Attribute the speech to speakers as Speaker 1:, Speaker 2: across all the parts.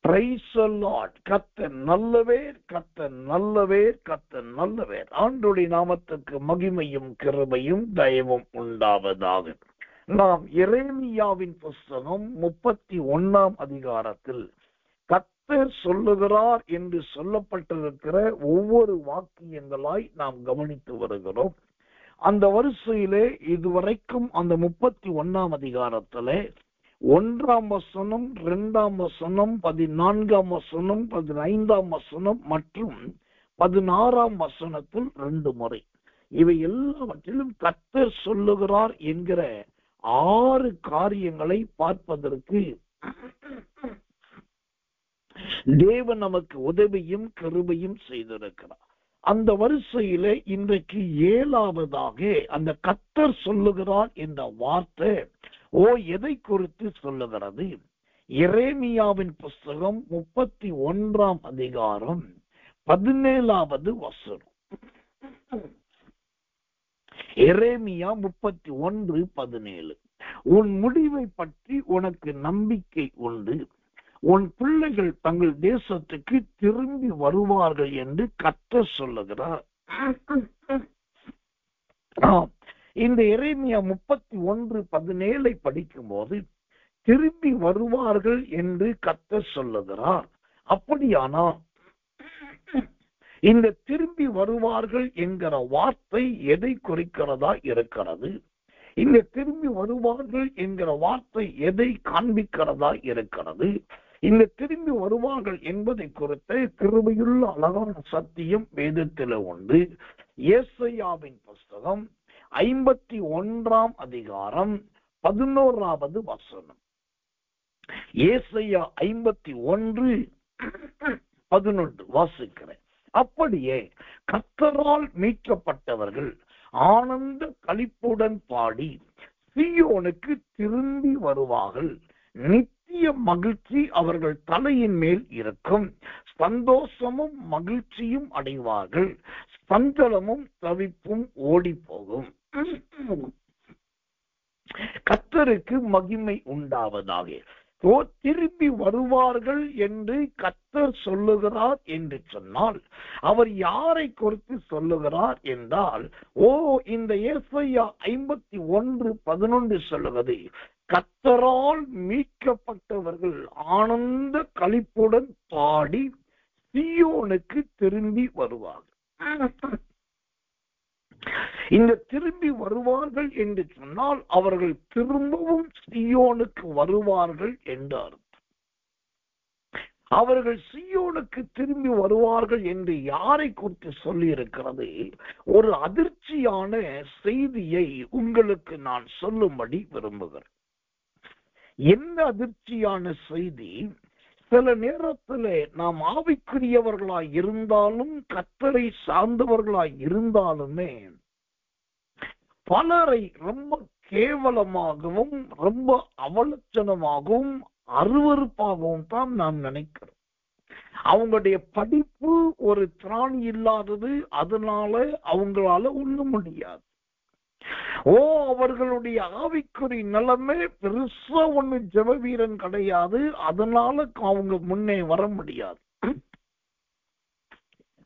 Speaker 1: Praise the Lord. கர்த்தர் நல்லவர், கர்த்தர் நல்லவர், கர்த்தர் நல்லவர். ஆண்டவருடைய நாமத்துக்கு மகிமையும் கிருபையும் தயவும் உண்டாவதாக. நாம் எரேமியாவின் புஸ்தகம் 31 அதிகாரத்தில் கர்த்தர் சொல்லுகிறார் என்று சொல்லப்பட்டிருக்கிற ஒவ்வொரு வாக்கியங்களாய் நாம் கவனித்து வருகிறோம். அந்த வரிசையிலே இதுவரைக்கும் அந்த 31 அதிகாரத்திலே 1 வசனம், 2 வசனம், 14 வசனம், 15 வசனம் மற்றும் 16 வசனத்தில் 2 முறை இவை எல்லாவற்றிலும் கர்த்தர் சொல்லுகிறார் என்கிற 6 காரியங்களை பார்ப்பதற்கு தேவன் நமக்கு உதவியும் கிருபையும் செய்திருக்கிறார். அந்த வரிசையிலே இன்றைக்கு 7வதாக அந்த கர்த்தர் சொல்லுகிறார் என்ற வார்த்தை எதை குறித்து சொல்லுகிறது? எரேமியாவின் புஸ்தகம் 31 அதிகாரம் 17வது வசனம். எரேமியா 31:17. உன் முடிவை பற்றி உனக்கு நம்பிக்கை உண்டு, உன் பிள்ளைகள் தங்கள் தேசத்துக்கு திரும்பி வருவார்கள் என்று கர்த்தர் சொல்லுகிறார். இந்த எரேமியா 31:17 படிக்கும் போது திரும்பி வருவார்கள் என்று கர்த்தர் சொல்லுகிறார். அப்படியானால் இந்த திரும்பி வருவார்கள் என்கிற வார்த்தை எதை குறிக்கிறதா இருக்கிறது? இந்த திரும்பி வருவார்கள் என்கிற வார்த்தை எதை காண்பிக்கிறதா இருக்கிறது? இந்த திரும்பி வருவார்கள் என்பதை குறித்து கிருபையுள்ள அழகான சத்தியம் வேதத்தில் உண்டு. ஏசாயாவின் புஸ்தகம் 51 அதிகாரம் 11வது வசனம். ஏசாயா 51:11 வாசிக்கிறேன். அப்படியே கர்த்தரால் மீட்கப்பட்டவர்கள் ஆனந்த களிப்புடன் பாடி சீயோனுக்கு திரும்பி வருவார்கள். நித்திய மகிழ்ச்சி அவர்கள் தலையின் மேல் இருக்கும். சந்தோஷமும் மகிழ்ச்சியும் அடைவார்கள். சஞ்சலமும் தவிப்பும் ஓடி போகும். கர்த்தருக்கு மகிமை உண்டாவதாக. திரும்பி வருவார்கள் என்று கர்த்தர் சொல்லுகிறார் என்று சொன்னால் அவர் யாரை குறித்து சொல்லுகிறார் என்றால் இந்த ஏசாயா 51:11 சொல்லுகிறது, கர்த்தரால் மீட்கப்பட்டவர்கள் ஆனந்த களிப்புடன் பாடி சீயோனுக்கு திரும்பி வருவார்கள். இந்த திரும்பி வருவார்கள் என்று சொன்னால் அவர்கள் திரும்பவும் சீயோனுக்கு வருவார்கள் என்றார். அவர்கள் சீயோனுக்கு திரும்பி வருவார்கள் என்று யாரை குறித்து சொல்லி இருக்கிறது? ஒரு அதிர்ச்சியான செய்தியை உங்களுக்கு நான் சொல்லும்படி விரும்புகிறேன். என்ன அதிர்ச்சியான செய்தி? சில நேரத்தில் நாம் ஆவிக்குரியவர்களாய் இருந்தாலும் கர்த்தரை சார்ந்தவர்களாய் இருந்தாலுமே பலரை ரொம்ப கேவலமாகவும் ரொம்ப அவலட்சணமாகவும் அருவருப்பாகவும் தான் நாம் நினைக்கிறோம். அவங்களுடைய படிப்பு ஒரு திராணி இல்லாதது, அதனால அவங்களால ஒண்ணு முடியாது. அவர்களுடைய ஆவிக்குரிய நிலைமை பெருசா ஒண்ணு ஜெப வீரன் கிடையாது, அதனால அவங்க முன்னே வர முடியாது.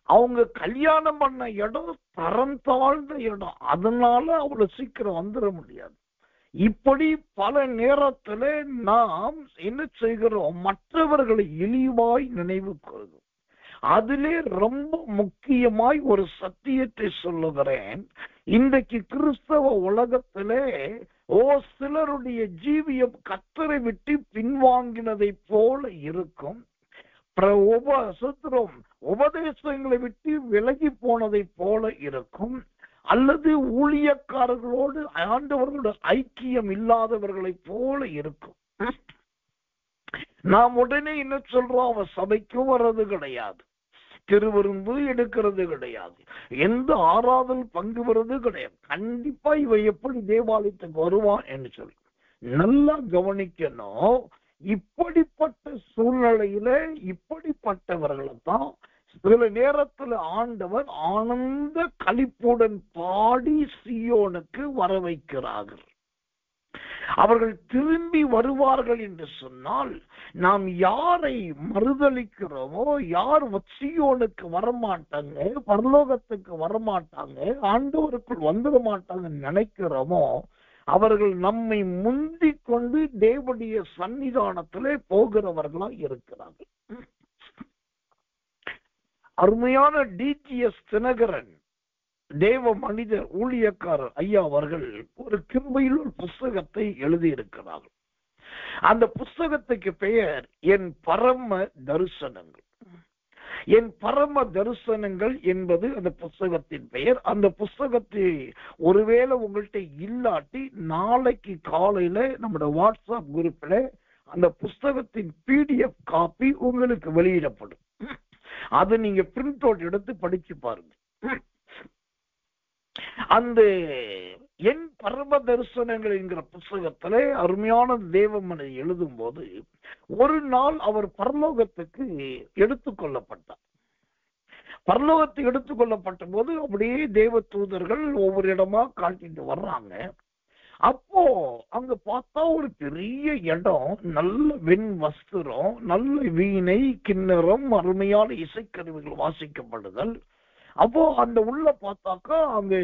Speaker 1: அவங்க கல்யாணம் பண்ண இடம் தரம் தாழ்ந்த இடம், அதனால அவ்வளவு சீக்கிரம் வந்துட முடியாது. இப்படி பல நேரத்துல நாம் என்ன செய்கிறோம்? மற்றவர்களை இழிவாய் நினைவு கொள்கிறோம். அதிலே ரொம்ப முக்கியமாய் ஒரு சத்தியத்தை சொல்லுகிறேன். இன்றைக்கு கிறிஸ்தவ உலகத்திலே சிலருடைய ஜீவியம் கர்த்தரை விட்டு பின்வாங்கினதை போல இருக்கும். உபதேசங்களை விட்டு விலகி போனதை போல இருக்கும். அல்லது ஊழியக்காரர்களோடு ஆண்டவர்களோட ஐக்கியம் இல்லாதவர்களை போல இருக்கும். நாம் உடனே என்ன சொல்றோம்? அவன் சபைக்கும் வர்றது கிடையாது, திருவிருந்து எடுக்கிறது கிடையாது, எந்த ஆராதல் பங்கு வர்றது கிடையாது. கண்டிப்பா இவன் எப்படி தேவாலயத்துக்கு வருவான் என்று சொல்லி நல்லா கவனிக்கணும். இப்படிப்பட்ட சூழ்நிலையில இப்படிப்பட்டவர்களை தான் சில நேரத்துல ஆண்டவர் ஆனந்த களிப்புடன் பாடி சீயோனுக்கு வர வைக்கிறார்கள். அவர்கள் திரும்பி வருவார்கள் என்று சொன்னால், நாம் யாரை மறுதலிக்கிறோமோ, யார் சீயோனுக்கு வரமாட்டாங்க, பரலோகத்துக்கு வரமாட்டாங்க, ஆண்டவருக்குள் வந்துட மாட்டாங்கன்னு நினைக்கிறோமோ, அவர்கள் நம்மை முந்திக் கொண்டு தேவனுடைய சன்னிதானத்திலே போகிறவர்களா இருக்கிறார்கள். அருமையான டிஜிஎஸ் தினகரன் தேவ மனிதர் ஊழியக்காரர் ஐயா அவர்கள் ஒரு கிருபையில் ஒரு புஸ்தகத்தை எழுதியிருக்கிறார்கள். அந்த புஸ்தகத்துக்கு பெயர் என் பரம தரிசனங்கள். என் பரம தரிசனங்கள் என்பது அந்த புஸ்தகத்தின் பெயர். அந்த புஸ்தகத்தை ஒருவேளை உங்கள்கிட்ட இல்லாட்டி நாளைக்கு காலையில நம்முடைய வாட்ஸ்அப் குரூப்ல அந்த புஸ்தகத்தின் பிடிஎஃப் காப்பி உங்களுக்கு வெளியிடப்படும். அதை நீங்க பிரிண்ட் அவுட் எடுத்து படிச்சு பாருங்க. அந்த என் பரம தரிசனங்கள் என்கிற புஸ்தகத்திலே அருமையான தேவமனை எழுதும் போது, ஒரு நாள் அவர் பரலோகத்துக்கு எடுத்துக்கொள்ளப்பட்டார். பரலோகத்துக்கு எடுத்துக்கொள்ளப்பட்ட போது அப்படியே தேவ தூதர்கள் ஒவ்வொரு இடமா காட்டிட்டு வர்றாங்க. அப்போ அங்க பார்த்தா ஒரு பெரிய இடம், நல்ல வெண் வஸ்திரம், நல்ல வீணை, கிண்ணறம், அருமையான இசைக்கருவிகள் வாசிக்கப்படுதல். அப்போ அந்த உள்ள பார்த்தாக்கா அங்க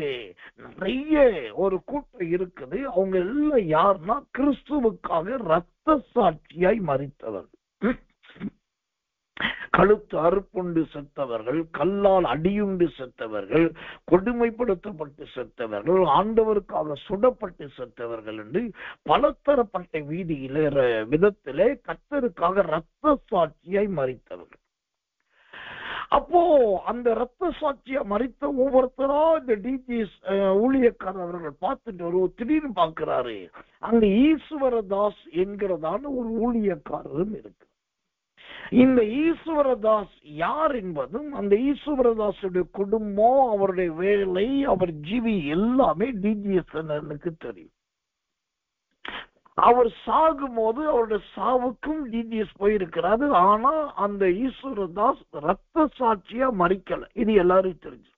Speaker 1: நிறைய ஒரு கூட்டம் இருக்குது. அவங்க எல்லாம் யாருன்னா கிறிஸ்துவுக்காக இரத்த சாட்சியாய் மரித்தவர்கள், கழுத்து அறுப்புண்டு செத்தவர்கள், கல்லால் அடியுண்டு செத்தவர்கள், கொடுமைப்படுத்தப்பட்டு செத்தவர்கள், ஆண்டவருக்காக சுடப்பட்டு செத்தவர்கள் என்று பலதரப்பட்ட விதத்திலே கர்த்தருக்காக இரத்த சாட்சியாய் மரித்தவர்கள். அப்போ அந்த இரத்த சாட்சியா மரித்த ஒவ்வொருத்தரா இந்த டிஜிஎஸ் ஊழியக்காரர் அவர்கள் பார்த்துட்டு திடீர்னு பார்க்கிறாரு, அங்க ஈஸ்வரதாஸ் என்கிறதான ஒரு ஊழியக்காரரும் இருக்கு. இந்த ஈஸ்வரதாஸ் யார் என்பதும், அந்த ஈஸ்வரதாசுடைய குடும்பம், அவருடைய வேலை, அவர் ஜீவி எல்லாமே டிஜிஎஸ் தெரியும். அவர் சாகும் போது அவருடைய சாவுக்கும் டிஜிஎஸ் போயிருக்கிறாரு. ஆனா அந்த ஈஸ்வரதாஸ் இரத்த சாட்சியா மறிக்கல, இது எல்லாரும் தெரிஞ்சு.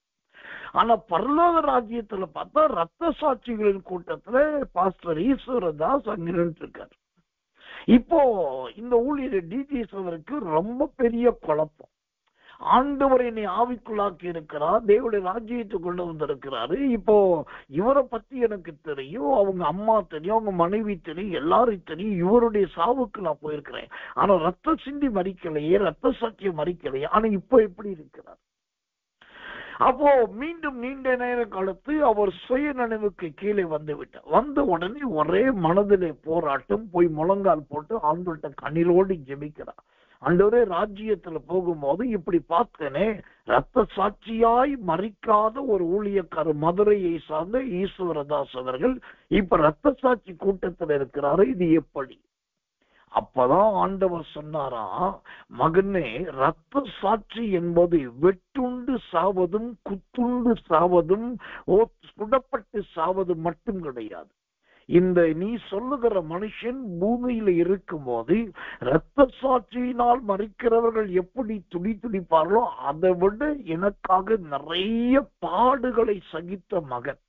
Speaker 1: ஆனா பரலோக ராஜ்யத்துல பார்த்தா இரத்த சாட்சிகளின் கூட்டத்துல பாஸ்டர் ஈஸ்வரதாஸ் அங்க நின்று இருக்காரு. இப்போ இந்த ஊழியர் டிஜிஎஸ் அவருக்கு ரொம்ப பெரிய குழப்பம். ஆண்டவர் என்னை ஆவிக்குள்ளாக்கி இருக்கிறார், தேவனுடைய ராஜ்யத்தை கொண்டு வந்திருக்கிறாரு. இப்போ இவரை பத்தி எனக்கு தெரியும், அவங்க அம்மா தெரியும், அவங்க மனைவி தெரியும், எல்லாரும் தெரியும். இவருடைய சாவுக்கு நான் போயிருக்கிறேன், ஆனா ரத்த சிந்தி மறிக்கலையே, ரத்த சாட்சியம் மறிக்கலையே. ஆனா இப்போ எப்படி இருக்கிறார்? அப்போ மீண்டும் நீண்ட நேரம் கழித்து அவர் சுய நினைவுக்கு கீழே வந்து விட்டார். வந்த உடனே ஒரே மனதிலே போராட்டம், போய் முழங்கால் போட்டு ஆண்டவர்கிட்ட கண்ணீரோடு ஜெபிக்கிறார். ஆண்டவரே, ராஜ்யத்துல போகும்போது இப்படி பார்த்தேனே, ரத்த சாட்சியாய் மறிக்காத ஒரு ஊழியக்காரர், மதுரையை சார்ந்த ஈஸ்வரதாஸ் அவர்கள் இப்ப ரத்த சாட்சி கூட்டத்தில் இருக்கிறாரு, இது எப்படி? அப்பதான் ஆண்டவர் சொன்னாரா, மகனே, ரத்த சாட்சி என்பது வெட்டுண்டு சாவதும் குத்துண்டு சாவதும் சுடப்பட்டு சாவது மட்டும் கிடையாது. இந்த நீ சொல்லுகிற மனுஷன் பூமியில இருக்கும் போது இரத்த சாட்சியினால் மறிக்கிறவர்கள் எப்படி துடிப்பார்களோ அதை விட எனக்காக நிறைய பாடுகளை சகித்த மகன்.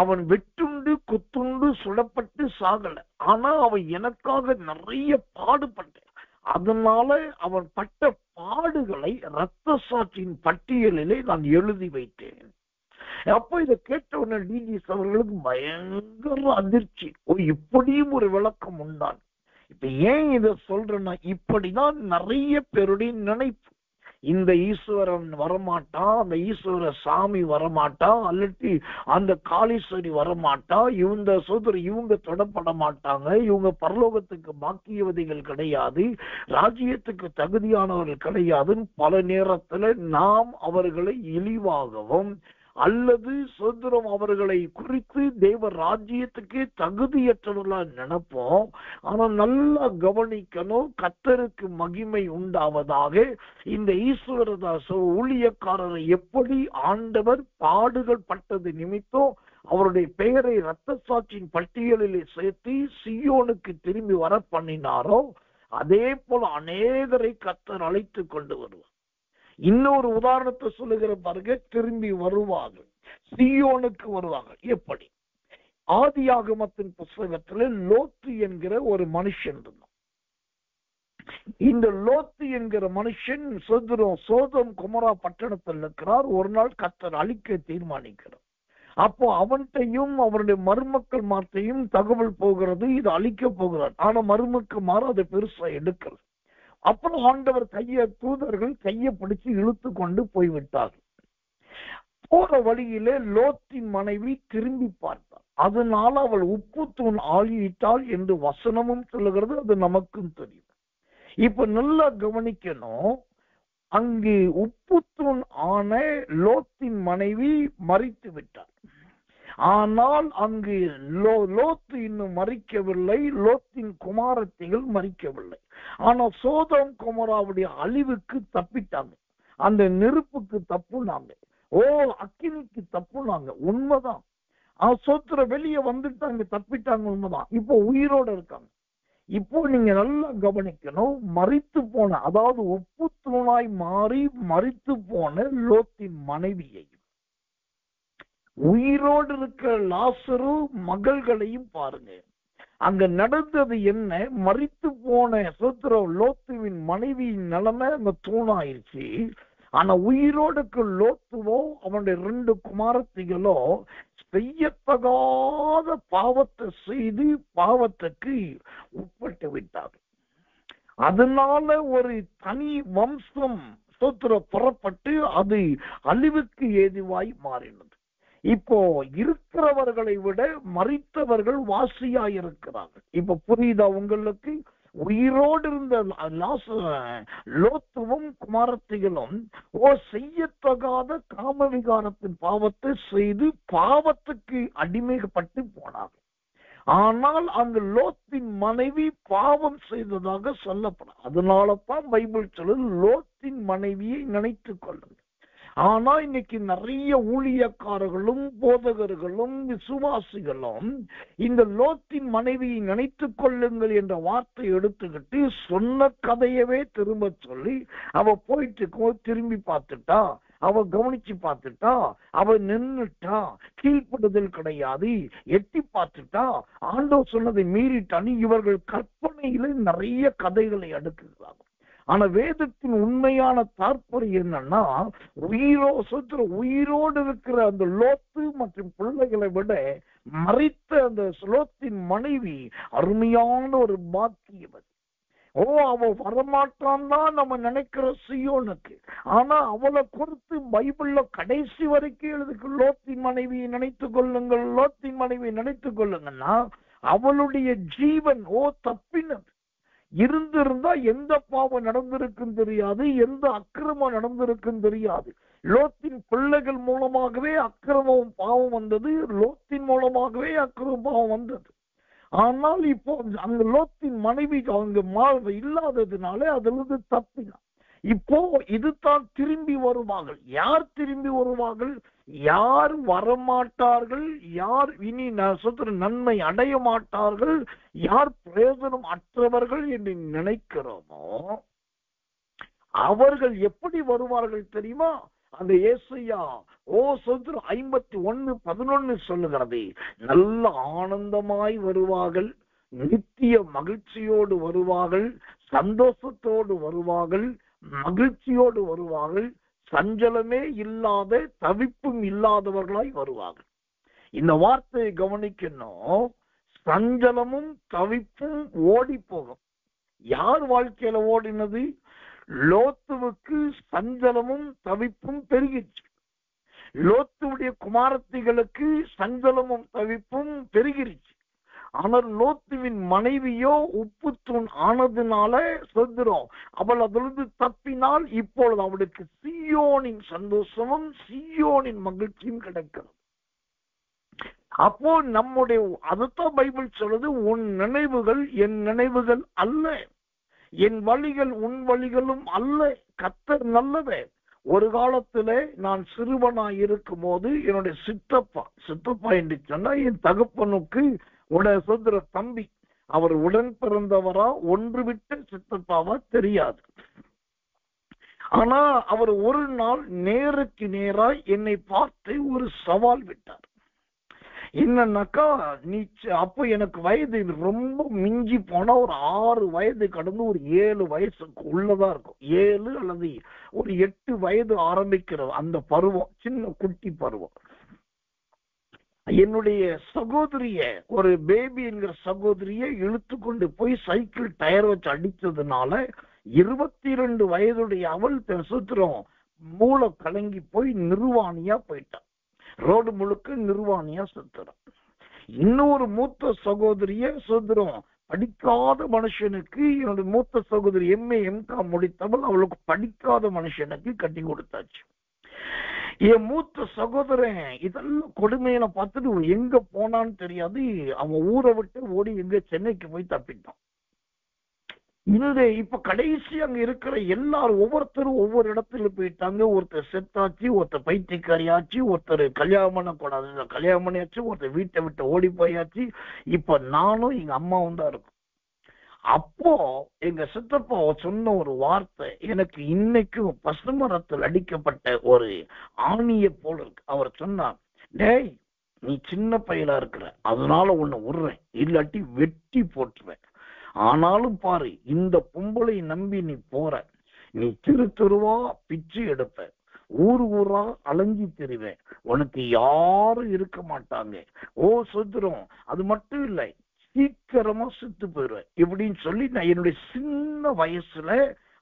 Speaker 1: அவன் வெட்டுண்டு குத்துண்டு சுடப்பட்டு சாகல, ஆனா அவன் எனக்காக நிறைய பாடுபட்ட. அதனால அவன் பட்ட பாடுகளை இரத்த சாட்சியின் பட்டியலிலே நான் எழுதி வைத்தேன். அப்ப இதை கேட்ட உடனே டிஜிஎஸ் அவர்களுக்கு பயங்கர அதிர்ச்சி. இப்படியும் ஒரு விளக்கம் உண்டான். இப்ப ஏன் இத சொல்றேன்னா, இப்படிதான் நிறைய பேருடைய நினைப்பு. இந்த ஈஸ்வரன் வரமாட்டான், அந்த ஈஸ்வர சாமி வரமாட்டான், அல்லது அந்த காளீஸ்வரி வரமாட்டா, இவங்க தொடப்பட மாட்டாங்க, இவங்க பரலோகத்துக்கு பாக்கியவதிகள் கிடையாது, ராஜ்யத்துக்கு தகுதியானவர்கள் கிடையாதுன்னு பல நேரத்துல நாம் அவர்களை இழிவாகவும் அல்லது சுதந்திரம் அவர்களை குறித்து தேவ ராஜ்யத்துக்கே தகுதியற்றவர்களா நினைப்போம். ஆனா நல்லா கவனிக்கணும், கர்த்தருக்கு மகிமை உண்டாவதாக. இந்த ஈஸ்வரதாச ஊழியக்காரரை எப்படி ஆண்டவர் பாடுகள் பட்டது நிமித்தம் அவருடைய பெயரை இரத்த சாட்சியின் பட்டியலிலே சேர்த்து சியோனுக்கு திரும்பி வர பண்ணினாரோ, அதே போல அநேகரை கர்த்தர் அழைத்து கொண்டு வருவார். இன்னொரு உதாரணத்தை சொல்லுகிற பாருங்க, திரும்பி வருவாங்க, சியோனுக்கு வருவாங்க. எப்படி? ஆதியாகமத்தின் புஸ்தகத்துல லோத்து என்கிற ஒரு மனுஷன் இருந்தான். இந்த லோத்து என்கிற மனுஷன் சோதோம் குமரா பட்டணத்தில் இருக்கிறார். ஒரு நாள் கர்த்தர் அழிக்க தீர்மானிக்கிறார். அப்போ அவன்கிட்டையும் அவருடைய மருமக்கள் மார்ட்டையும் தகவல் போகிறது, இது அழிக்க போகிறார். ஆனா மருமக்கள் மாற அதை பெருசா எடுக்கிறது. அப்புறம் ஆண்டவர் தூதர்கள் கையை பிடிச்சு இழுத்து கொண்டு போய்விட்டார்கள். போற வழியிலே லோத்தின் மனைவி திரும்பி பார்த்தார். அதனால அவள் உப்பு தூண் ஆழியிட்டாள் என்று வசனமும் சொல்லுகிறது. அது நமக்கும் தெரியும். இப்ப நல்லா கவனிக்கணும். அங்கு உப்பு தூண் ஆன லோத்தின் மனைவி மரித்து விட்டார். ஆனால் அங்கு லோத்து இன்னும் மரிக்கவில்லை. லோத்தின் குமாரத்திகள் மரிக்கவில்லை. ஆனா சோதோம் குமராவுடைய அழிவுக்கு தப்பிட்டாங்க. அந்த நெருப்புக்கு தப்புனாங்க. அக்கினிக்கு தப்புனாங்க. உண்மைதான். சோத்திர வெளியே வந்துட்டாங்க, தப்பிட்டாங்க. உண்மைதான். இப்போ உயிரோட இருக்காங்க. இப்போ நீங்க நல்லா கவனிக்கணும். மரித்து போன, அதாவது உப்பு தூணாய் மாறி மரித்து போன லோத்தின் மனைவியை, உயிரோடு இருக்கிற லாசரு மகள்களையும் பாருங்க. அங்க நடந்தது என்ன? மரித்து போன லோத்துவின் மனைவியின் நிலைமை அங்க தூணாயிருச்சு. ஆனா உயிரோடு லோத்துவோ அவனுடைய 2 குமாரத்திகளோ செய்யத்தகாத பாவத்தை செய்து பாவத்துக்கு உட்பட்டு விட்டார். அதனால ஒரு தனி வம்சம் புறப்பட்டு அது அழிவுக்கு ஏதுவாய் மாறினது. இப்போ இருக்கிறவர்களை விட மரித்தவர்கள் வாசியாய் இருக்கிறார்கள். இப்ப புரியுதா உங்களுக்கு? உயிரோடு இருந்த லோத்துவும் குமாரத்திகளும் செய்யத்தகாத காமவிகாரத்தின் பாவத்தை செய்து பாவத்துக்கு அடிமைப்பட்டு போனார்கள். ஆனால் அங்கு லோத்தின் மனைவி பாவம் செய்ததாக சொல்லப்படும். அதனாலதான் பைபிள் சொல்லுது லோத்தின் மனைவியை நினைத்துக் கொள்ளுங்கள். ஆனா இன்னைக்கு நிறைய ஊழியக்காரர்களும் போதகர்களும் விசுவாசிகளும் இந்த லோத்தின் மனைவியை நினைத்துக் கொள்ளுங்கள் என்ற வார்த்தை எடுத்துக்கிட்டு சொன்ன கதையவே திரும்ப சொல்லி அவ போயிட்டு திரும்பி பார்த்துட்டா, அவ கவனிச்சு பார்த்துட்டா, அவ நின்னுட்டா, கீழ்ப்படுதல் கிடையாது, எட்டி பார்த்துட்டா, ஆண்டவர் சொன்னதை மீறிட்டான்னு இவர்கள் கற்பனையில நிறைய கதைகளை அடுக்குகிறாங்க. ஆனா வேதத்தின் உண்மையான தாற்பயம் என்னன்னா, உயிரோடு இருக்கிற அந்த லோத்து மற்றும் பிள்ளைகளை விட மரித்த அந்த லோத்தின் மனைவி அருமையான ஒரு பாக்கியம். அவ வரமாட்டான் தான் நம்ம நினைக்கிற சீயோனுக்கு. ஆனா அவளை குறித்து பைபிள்ல கடைசி வரைக்கும் எழுதுக்கு லோத்தின் மனைவியை நினைத்துக் கொள்ளுங்கள், லோத்தின் மனைவியை நினைத்துக் கொள்ளுங்கன்னா அவளுடைய ஜீவன் தப்பினது. இருந்திருந்தா எந்த பாவம் நடந்திருக்கும் தெரியாது, எந்த அக்கிரமம் நடந்திருக்கும் தெரியாது. லோத்தின் பிள்ளைகள் மூலமாகவே அக்கிரமம் பாவம் வந்தது, லோத்தின் மூலமாகவே அக்கிரமம் பாவம் வந்தது. ஆனால் இப்போ அங்க லோத்தின் மனைவி அவங்க இல்லாததுனால அதிலிருந்து தப்பினான். இப்போ இதுதான் திரும்பி வருவார்கள். யார் திரும்பி வருவார்கள்? யார் வரமாட்டார்கள், யார் இனி நன்மை அடைய மாட்டார்கள், யார் பிரயோஜனம் அற்றவர்கள் என்று நினைக்கிறோமோ அவர்கள் எப்படி வருவார்கள் தெரியுமா? அந்த ஏசாயா 51:11 சொல்லுகிறது, நல்ல ஆனந்தமாய் வருவார்கள், நித்திய மகிழ்ச்சியோடு வருவார்கள், சந்தோஷத்தோடு வருவார்கள், மகிழ்ச்சியோடு வருவார்கள், சஞ்சலமே இல்லாத தவிப்பும் இல்லாதவர்களாய் வருவார்கள். இந்த வார்த்தையை கவனிக்கணும். சஞ்சலமும் தவிப்பும் ஓடி போகும். யார் வாழ்க்கையில ஓடினது? லோத்துவுக்கு சஞ்சலமும் தவிப்பும் பெருகிச்சு. லோத்துடைய குமாரத்திகளுக்கு சஞ்சலமும் தவிப்பும் பெருகிருச்சு. ஆனால் லோத்துவின் மனைவியோ உப்பு தூண் ஆனதுனால சொல்கிறோம், அவள் அதிலிருந்து தப்பினால் இப்பொழுது அவளுக்கு சீயோனின் சந்தோஷமும் சீயோனின் மகிழ்ச்சியும் கிடைக்கிறது. அப்போ நம்முடைய அதுதான் பைபிள் சொல்லுது, உன் நினைவுகள் என் நினைவுகள் அல்ல, என் வழிகள் உன் வழிகளும் அல்ல. கர்த்தர் நல்லவே. ஒரு காலத்துல நான் சிறுவனாய் இருக்கும் போது என்னுடைய சித்தப்பா என்று சொன்னா என் தகப்பனுக்கு உடைய சொந்த தம்பி, அவர் உடன் பிறந்தவரா ஒன்று விட்டு சித்தப்பாவா தெரியாது. ஆனா அவர் ஒரு நாள் நேருக்கு நேராய் என்னை பார்த்து ஒரு சவால் விட்டார். என்னன்னாக்கா நீ அப்ப எனக்கு வயது ரொம்ப மிஞ்சி போனா ஒரு 6 வயது கடந்து ஒரு 7 வயசுக்கு உள்ளதா இருக்கும். 7 அல்லது ஒரு 8 வயது ஆரம்பிக்கிற அந்த பருவம், சின்ன குட்டி பருவம். என்னுடைய சகோதரிய, ஒரு பேபி என்கிற சகோதரிய இழுத்து கொண்டு போய் சைக்கிள் டயர் வச்சு அடித்ததுனால 22 வயதுடைய அவள் சுத்திரம் மூளை கலங்கி போய் நிர்வாணியா போயிட்டான். ரோடு முழுக்க நிர்வாணியா சுத்துறான். இன்னொரு மூத்த சகோதரிய சுத்திரம் படிக்காத மனுஷனுக்கு, என்னுடைய மூத்த சகோதரி MA MCOM முடித்தவள், அவளுக்கு படிக்காத மனுஷனுக்கு கட்டி கொடுத்தாச்சு. என் மூத்த சகோதரன் இதெல்லாம் கொடுமையில பார்த்துட்டு எங்க போனான்னு தெரியாது, அவன் ஊரை விட்டு ஓடி எங்க சென்னைக்கு போய் தப்பிட்டான். இப்ப கடைசி அங்க இருக்கிற எல்லாரும் ஒவ்வொருத்தரும் ஒவ்வொரு இடத்துல போயிட்டாங்க. ஒருத்தர் செத்தாச்சு, ஒருத்தர் பைத்தியக்காரியாச்சு, ஒருத்தர் கல்யாணம் பண்ணக்கூடாது கல்யாணம் பண்ணியாச்சு, ஒருத்தர் வீட்டை விட்டு ஓடி போயாச்சு. இப்ப நானும் எங்க அம்மாவும் தான் இருக்கும். அப்போ எங்க சித்தப்பா சொன்ன ஒரு வார்த்தை எனக்கு இன்னைக்கும் பசுமரத்தில் அடிக்கப்பட்ட ஒரு ஆணிய போல இருக்கு. அவர் சொன்னார், டேய் நீ சின்ன பையலா இருக்கிற, அதனால உன்னை விடுறேன், இல்லாட்டி வெட்டி போட்டுருவேன். ஆனாலும் பாரு, இந்த பொம்பளை நம்பி நீ போற, நீ தெருவா பிச்சு எடுப்ப, ஊர் ஊரா அலைஞ்சி தெரிவேன், உனக்கு யாரும் இருக்க மாட்டாங்க. சுத்துறோம், அது மட்டும் இல்லை, சீக்கிரமா செத்து போயிடுவேன் இப்படின்னு சொல்லி நான் என்னுடைய சின்ன வயசுல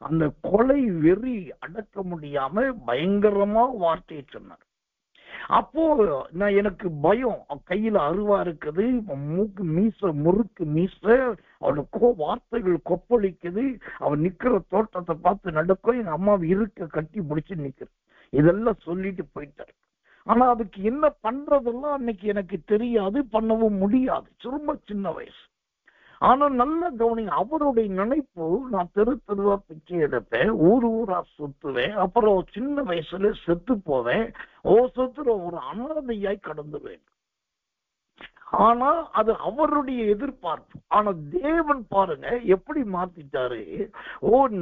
Speaker 1: அந்த கொலை வெறி அடக்க முடியாம பயங்கரமா வார்த்தையை சொன்னார். அப்போ நான் எனக்கு பயம், கையில அருவா இருக்குது, மூக்கு மீச முறுக்கு மீச, அவனுக்கு வார்த்தைகள் கொப்பளிக்குது, அவன் நிக்கிற தோட்டத்தை பார்த்து நடக்கும், எங்க அம்மாவை இருக்க கட்டி பிடிச்சு நிக்கிற, இதெல்லாம் சொல்லிட்டு போயிட்டார். ஆனா அதுக்கு என்ன பண்றதெல்லாம் அன்னைக்கு எனக்கு தெரியாது, பண்ணவும் முடியாது, ரொம்ப சின்ன வயசு. ஆனா நல்ல கவனிங்க, அவருடைய நினைப்பு நான் தெருவா பிச்சை எடுப்பேன், ஊர் ஊரா சுத்துவேன், அப்புறம் சின்ன வயசுல செத்து போவேன், செத்துற ஒரு அனாதையாய் கடந்துவேன். ஆனா அது அவருடைய எதிர்பார்ப்பு. ஆனா தேவன் பாருங்க எப்படி மாத்திட்டாரு.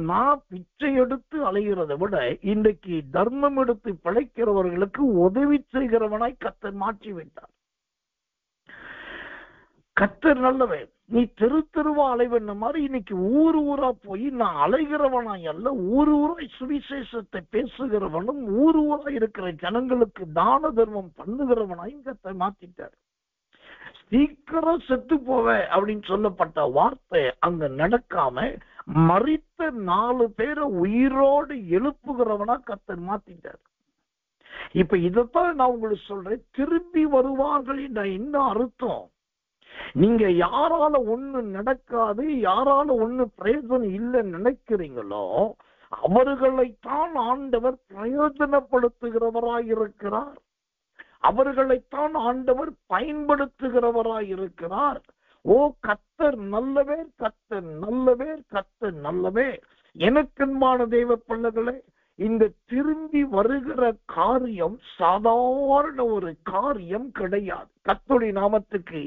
Speaker 1: நான் பிச்சை எடுத்து அலைகிறதை விட இன்றைக்கு தர்மம் எடுத்து பிழைக்கிறவர்களுக்கு உதவி செய்கிறவனாய் கர்த்தர் மாற்றி விட்டார். கர்த்தர் நல்லவன். நீ தெருவா அலைவன மாதிரி இன்னைக்கு ஊர் ஊரா போய் நான் அலைகிறவனாய் அல்ல, ஊர் ஊராய் சுவிசேஷத்தை பேசுகிறவனும் ஊர் ஊரா இருக்கிற ஜனங்களுக்கு தான தர்மம் பண்ணுகிறவனாய் கர்த்தர் மாத்திட்டார். சீக்கிரம் செத்து போவ அப்படின்னு சொல்லப்பட்ட வார்த்தை அங்க நடக்காம மரித்த 4 பேரை உயிரோடு எழுப்புகிறவனா கர்த்தர் மாத்திட்டார். இப்ப இதத்தான் நான் உங்களுக்கு சொல்றேன், திரும்பி வருவார்கள் என்ன அர்த்தம்? நீங்க யாரால ஒண்ணு நடக்காது, யாரால ஒண்ணு பிரயோஜனம் இல்லைன்னு நினைக்கிறீங்களோ அவர்களைத்தான் ஆண்டவர் பிரயோஜனப்படுத்துகிறவராய் இருக்கிறார், அவர்களைத்தான் ஆண்டவர் பயன்படுத்துகிறவராய் இருக்கிறார். கர்த்தர் நல்லவே, கர்த்தர் நல்லவே, கர்த்தர் நல்லவே. எனக்கன்பான தேவ பிள்ளைகளே, இந்த திரும்பி வருகிற காரியம் சாதாரண ஒரு காரியம் கிடையாது. கர்த்தருடைய நாமத்துக்கு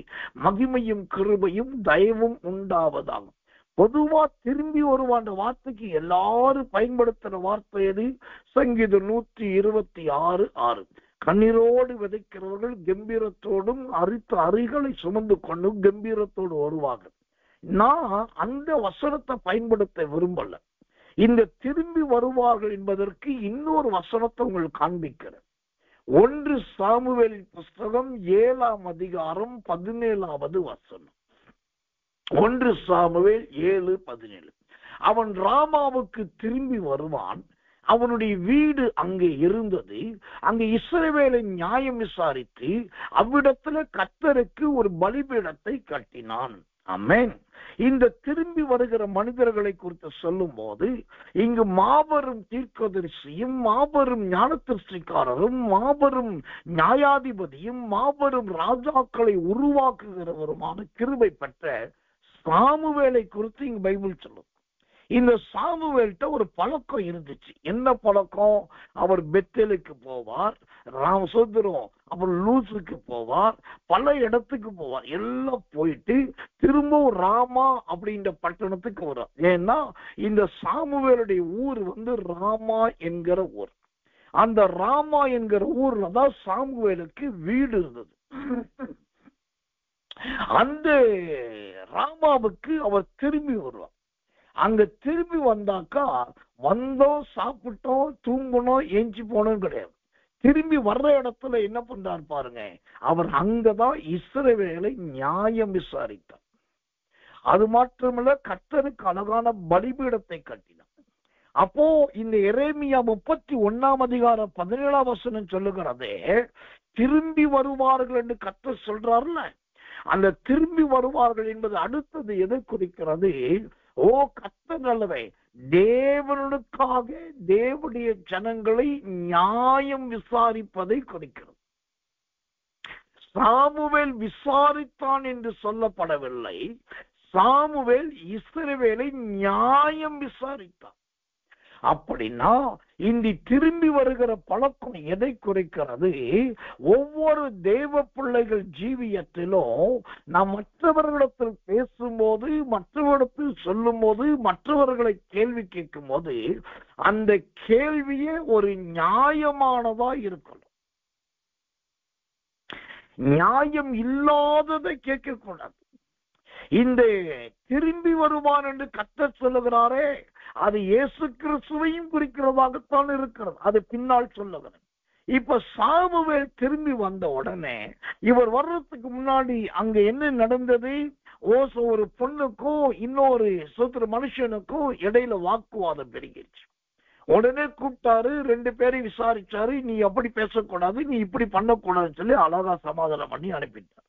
Speaker 1: மகிமையும் கிருபையும் தயவும் உண்டாவதாகும். பொதுவா திரும்பி வருவான் வார்த்தைக்கு எல்லாரும் பயன்படுத்துற வார்த்தை எது? சங்கீதம் 126:6. கண்ணீரோடு விதைக்கிறவர்கள் கம்பீரத்தோடும் அரித்த அரிகளை சுமந்து கொண்டும் கம்பீரத்தோடு வருவாங்க. நான் அந்த வசனத்தை பயன்படுத்த விரும்பல. இந்த திரும்பி வருவார்கள் என்பதற்கு இன்னொரு வசனத்தை உங்களுக்கு காண்பிக்கிறேன். 1 சாமுவேலின் புஸ்தகம் 7ஆம் அதிகாரம் 17வது வசனம். 1 சாமுவேல் 7:17. அவன் ராமாவுக்கு திரும்பி வருவான், அவனுடைய வீடு அங்கே இருந்தது, அங்கே இஸ்ரவேலை நியாயம் விசாரித்து அவ்விடத்துல கர்த்தருக்கு ஒரு பலிபீடத்தை கட்டினான். ஆமென். இந்த திரும்பி வருகிற மனிதர்களை குறித்து சொல்லும் போது இங்கு மாபெரும் தீர்க்கதரிசியும் மாபெரும் ஞானதிருஷ்டிக்காரரும் மாபெரும் நியாயாதிபதியும் மாபெரும் ராஜாக்களை உருவாக்குகிறவருமான கிருபை பெற்ற சாமுவேலை குறித்து இங்கு பைபிள் சொல்லும். இந்த சாமுவேல்கிட்ட ஒரு பழக்கம் இருந்துச்சு. என்ன பழக்கம்? அவர் பெத்தேலுக்கு போவார், ராமசோதரம் அவர் லூசுக்கு போவார், பல இடத்துக்கு போவார். எல்லாம் போயிட்டு திரும்பவும் ராமா அப்படின்ற பட்டணத்துக்கு வரும். ஏன்னா இந்த சாமுவேலுடைய ஊர் ராமா என்கிற ஊர். அந்த ராமா என்கிற ஊர்ல தான் சாமுவேலுக்கு வீடு இருந்தது. அந்த ராமாவுக்கு அவர் திரும்பி வருவார். அங்க திரும்பி வந்தாக்கா வந்தோம், சாப்பிட்டோம், தூங்கணும், ஏஞ்சி போனோம் கிடையாது. திரும்பி வர்ற இடத்துல என்ன பண்றார் பாருங்க, அவர் அங்கதான் இஸ்ரவேலை நியாயம் விசாரித்தார். அது மாத்திரமல்ல, கர்த்தருக்கு அழகான பலிபீடத்தை கட்டினார். அப்போ இந்த எரேமியா 31:17 சொல்லுகிறதே, திரும்பி வருவார்கள் என்று கர்த்தர் சொல்றாருல்ல, அந்த திரும்பி வருவார்கள் என்பது அடுத்தது எதை குறிக்கிறது? ஓ கர்த்தர் நல்லவே, தேவனுக்காக தேவனுடைய ஜனங்களை நியாயம் விசாரிப்பதை குறிக்கிறது. சாமுவேல் விசாரித்தான் என்று சொல்லப்படவில்லை, சாமுவேல் இஸ்ரவேலை நியாயம் விசாரித்தான். அப்படின்னா இந்த திரும்பி வருகிற பழக்கம் எதை குறிக்கிறது? ஒவ்வொரு தேவ பிள்ளைகள் ஜீவியத்திலும் நாம் மற்றவர்களிடத்தில் பேசும்போது, மற்றவரிடத்தில் சொல்லும் போது, மற்றவர்களை கேள்வி கேட்கும் போது அந்த கேள்வியே ஒரு நியாயமானதா இருக்கணும். நியாயம் இல்லாததை கேட்கக்கூடாது. இந்த திரும்பி வருவான் என்று கர்த்தர் சொல்லுகிறாரே, அது இயேசு கிறிஸ்துவையும் குறிக்கிறதாகத்தான் இருக்கிறது. அது பின்னால் சொல்லுகிறேன். இப்ப சாமுவேல் திரும்பி வந்த உடனே, இவர் வர்றதுக்கு முன்னாடி அங்க என்ன நடந்தது? ஒரு பொண்ணுக்கும் இன்னொரு மனுஷனுக்கும் இடையில வாக்குவாதம் பெருகிடுச்சு. உடனே கூப்பிட்டாரு, 2 பேரையும் விசாரிச்சாரு. நீ அப்படி பேசக்கூடாது, நீ இப்படி பண்ணக்கூடாதுன்னு சொல்லி அழகா சமாதானம் பண்ணி அனுப்பிட்டார்.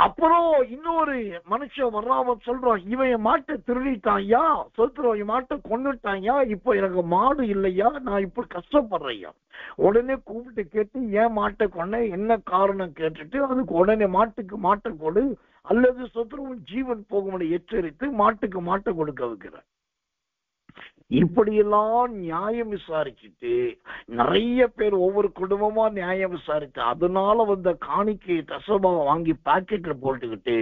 Speaker 1: அப்புறம் இன்னொரு மனுஷன் வர்றாம சொல்றான், இவன் என் மாட்டை திருடிட்டாயா, என் மாட்டை கொண்டுட்டாயா, இப்போ எனக்கு மாடு இல்லையா, நான் இப்ப கஷ்டப்படுறையா. உடனே கூப்பிட்டு கேட்டு ஏன் மாட்டை கொண்ட, என்ன காரணம் கேட்டுட்டு அதுக்கு உடனே மாட்டுக்கு மாட்டை கொடு, அல்லது சத்ருவின் ஜீவன் போகும் எச்சரித்து மாட்டுக்கு மாட்டை கொடுக்க வைக்கிறார். இப்படியெல்லாம் நியாயம் விசாரிச்சுட்டு நிறைய பேர் ஒவ்வொரு குடும்பமா நியாயம் விசாரித்து அதனால வந்த காணிக்கையை தசமாக வாங்கி பாக்கெட்ல போட்டுக்கிட்டு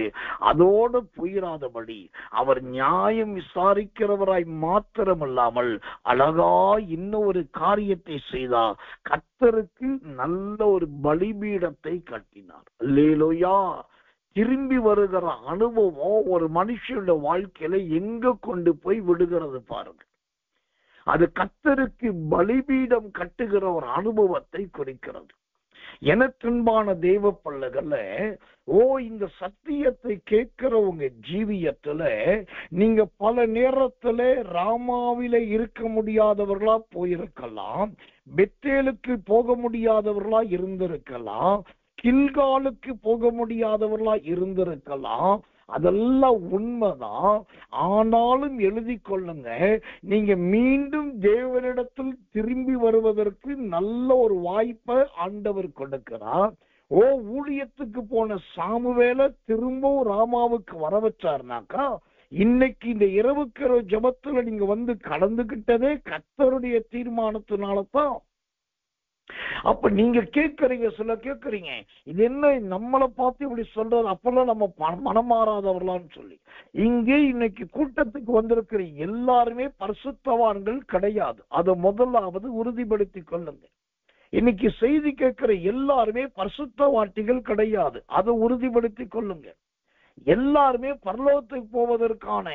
Speaker 1: அதோடு போயிடாதபடி அவர் நியாயம் விசாரிக்கிறவராய் மாத்திரமல்லாமல் அழகா இன்னொரு காரியத்தை செய்தார். கர்த்தருக்கு நல்ல ஒரு பலிபீடத்தை கட்டினார். அல்லேலூயா. திரும்பி வருகிற அனுபவம் ஒரு மனுஷனுடைய வாழ்க்கையில எங்க கொண்டு போய் விடுகிறது பாருங்க. அது கர்த்தருக்கு பலிபீடம் கட்டுகிற ஒரு அனுபவத்தை குறிக்கிறது. எனக்கன்பான தேவ பிள்ளைகள, இந்த சத்தியத்தை கேட்கிறவங்க ஜீவியத்துல நீங்க பல நேரத்துல ராமாவில இருக்க முடியாதவர்களா போயிருக்கலாம், பெத்தேலுக்கு போக முடியாதவர்களா இருந்திருக்கலாம், கில்காலுக்கு போக முடியாதவர்களா இருந்திருக்கலாம். அதெல்லாம் உண்மைதான். ஆனாலும் எழுதி கொள்ளுங்க, நீங்க மீண்டும் தேவனிடத்தில் திரும்பி வருவதற்கு நல்ல ஒரு வாய்ப்பை ஆண்டவர் கொடுக்கிறார். ஊழியத்துக்கு போன சாமுவேலை திரும்பவும் ராமாவுக்கு வர வச்சாருனாக்கா, இன்னைக்கு இந்த இரவுக்கிற ஜபத்துல நீங்க வந்து கலந்துகிட்டதே கர்த்தருடைய தீர்மானத்தினாலதான். அப்ப நீங்க கேட்கறீங்க, சில கேட்கறீங்க, இது என்ன நம்மளை பார்த்து இப்படி சொல்றது, அப்பெல்லாம் நம்ம மனம் மாறாதவர்களான்னு சொல்லி. இங்கே இன்னைக்கு கூட்டத்துக்கு வந்திருக்கிற எல்லாருமே பரிசுத்தவான்கள் கிடையாது. அதை முதலாவது உறுதிப்படுத்தி கொள்ளுங்க. இன்னைக்கு செய்தி கேட்கிற எல்லாருமே பரிசுத்தவாட்டிகள் கிடையாது. அதை உறுதிப்படுத்தி கொள்ளுங்க. எல்லாருமே பரலோகத்துக்கு போவதற்கான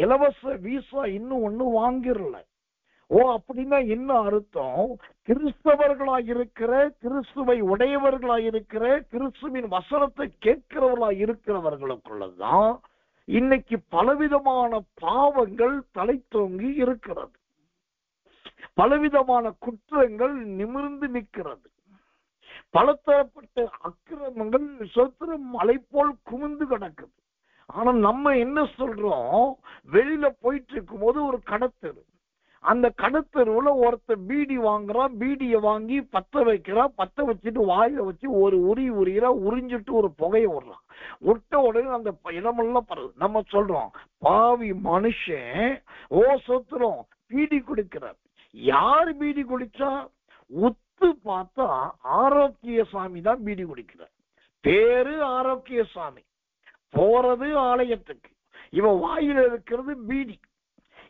Speaker 1: இலவச வீசா இன்னும் ஒண்ணு வாங்கிடல. அப்படின்னா என்ன அர்த்தம்? கிறிஸ்தவர்களாய் இருக்கிற, கிறிஸ்துவை உடையவர்களாய் இருக்கிற, கிறிஸ்துவின் வசனத்தை கேட்கிறவர்களாய் இருக்கிறவர்களுக்குள்ளதான் இன்னைக்கு பலவிதமான பாவங்கள் தலை தோங்கி இருக்கிறது. பலவிதமான குற்றங்கள் நிமிர்ந்து நிற்கிறது. பலதரப்பட்ட அக்கிரமங்கள் சொத்திரம் மலை போல் குமிந்து கிடக்குது. ஆனா நம்ம என்ன சொல்றோம்? வெளியில போயிட்டு இருக்கும் போது ஒரு கடத்தெரு, அந்த கடத்தெருவுல ஒருத்தர் பீடி வாங்குறான், பீடியை வாங்கி பத்த வைக்கிறான், பத்த வச்சுட்டு வாயில வச்சு ஒரு உரியிறா, உறிஞ்சிட்டு ஒரு புகையை விடுறான். விட்ட உடனே அந்த இடமெல்லாம் பரவு. நம்ம சொல்றோம், பாவி மனுஷன் சொத்துறோம் பீடி குடிக்கிறார். யாரு பீடி குடிச்சா? உத்து பார்த்தா ஆரோக்கிய சாமி தான் பீடி குடிக்கிறார். பேரு ஆரோக்கிய சாமி, போறது ஆலயத்துக்கு, இவன் வாயில இருக்கிறது பீடி.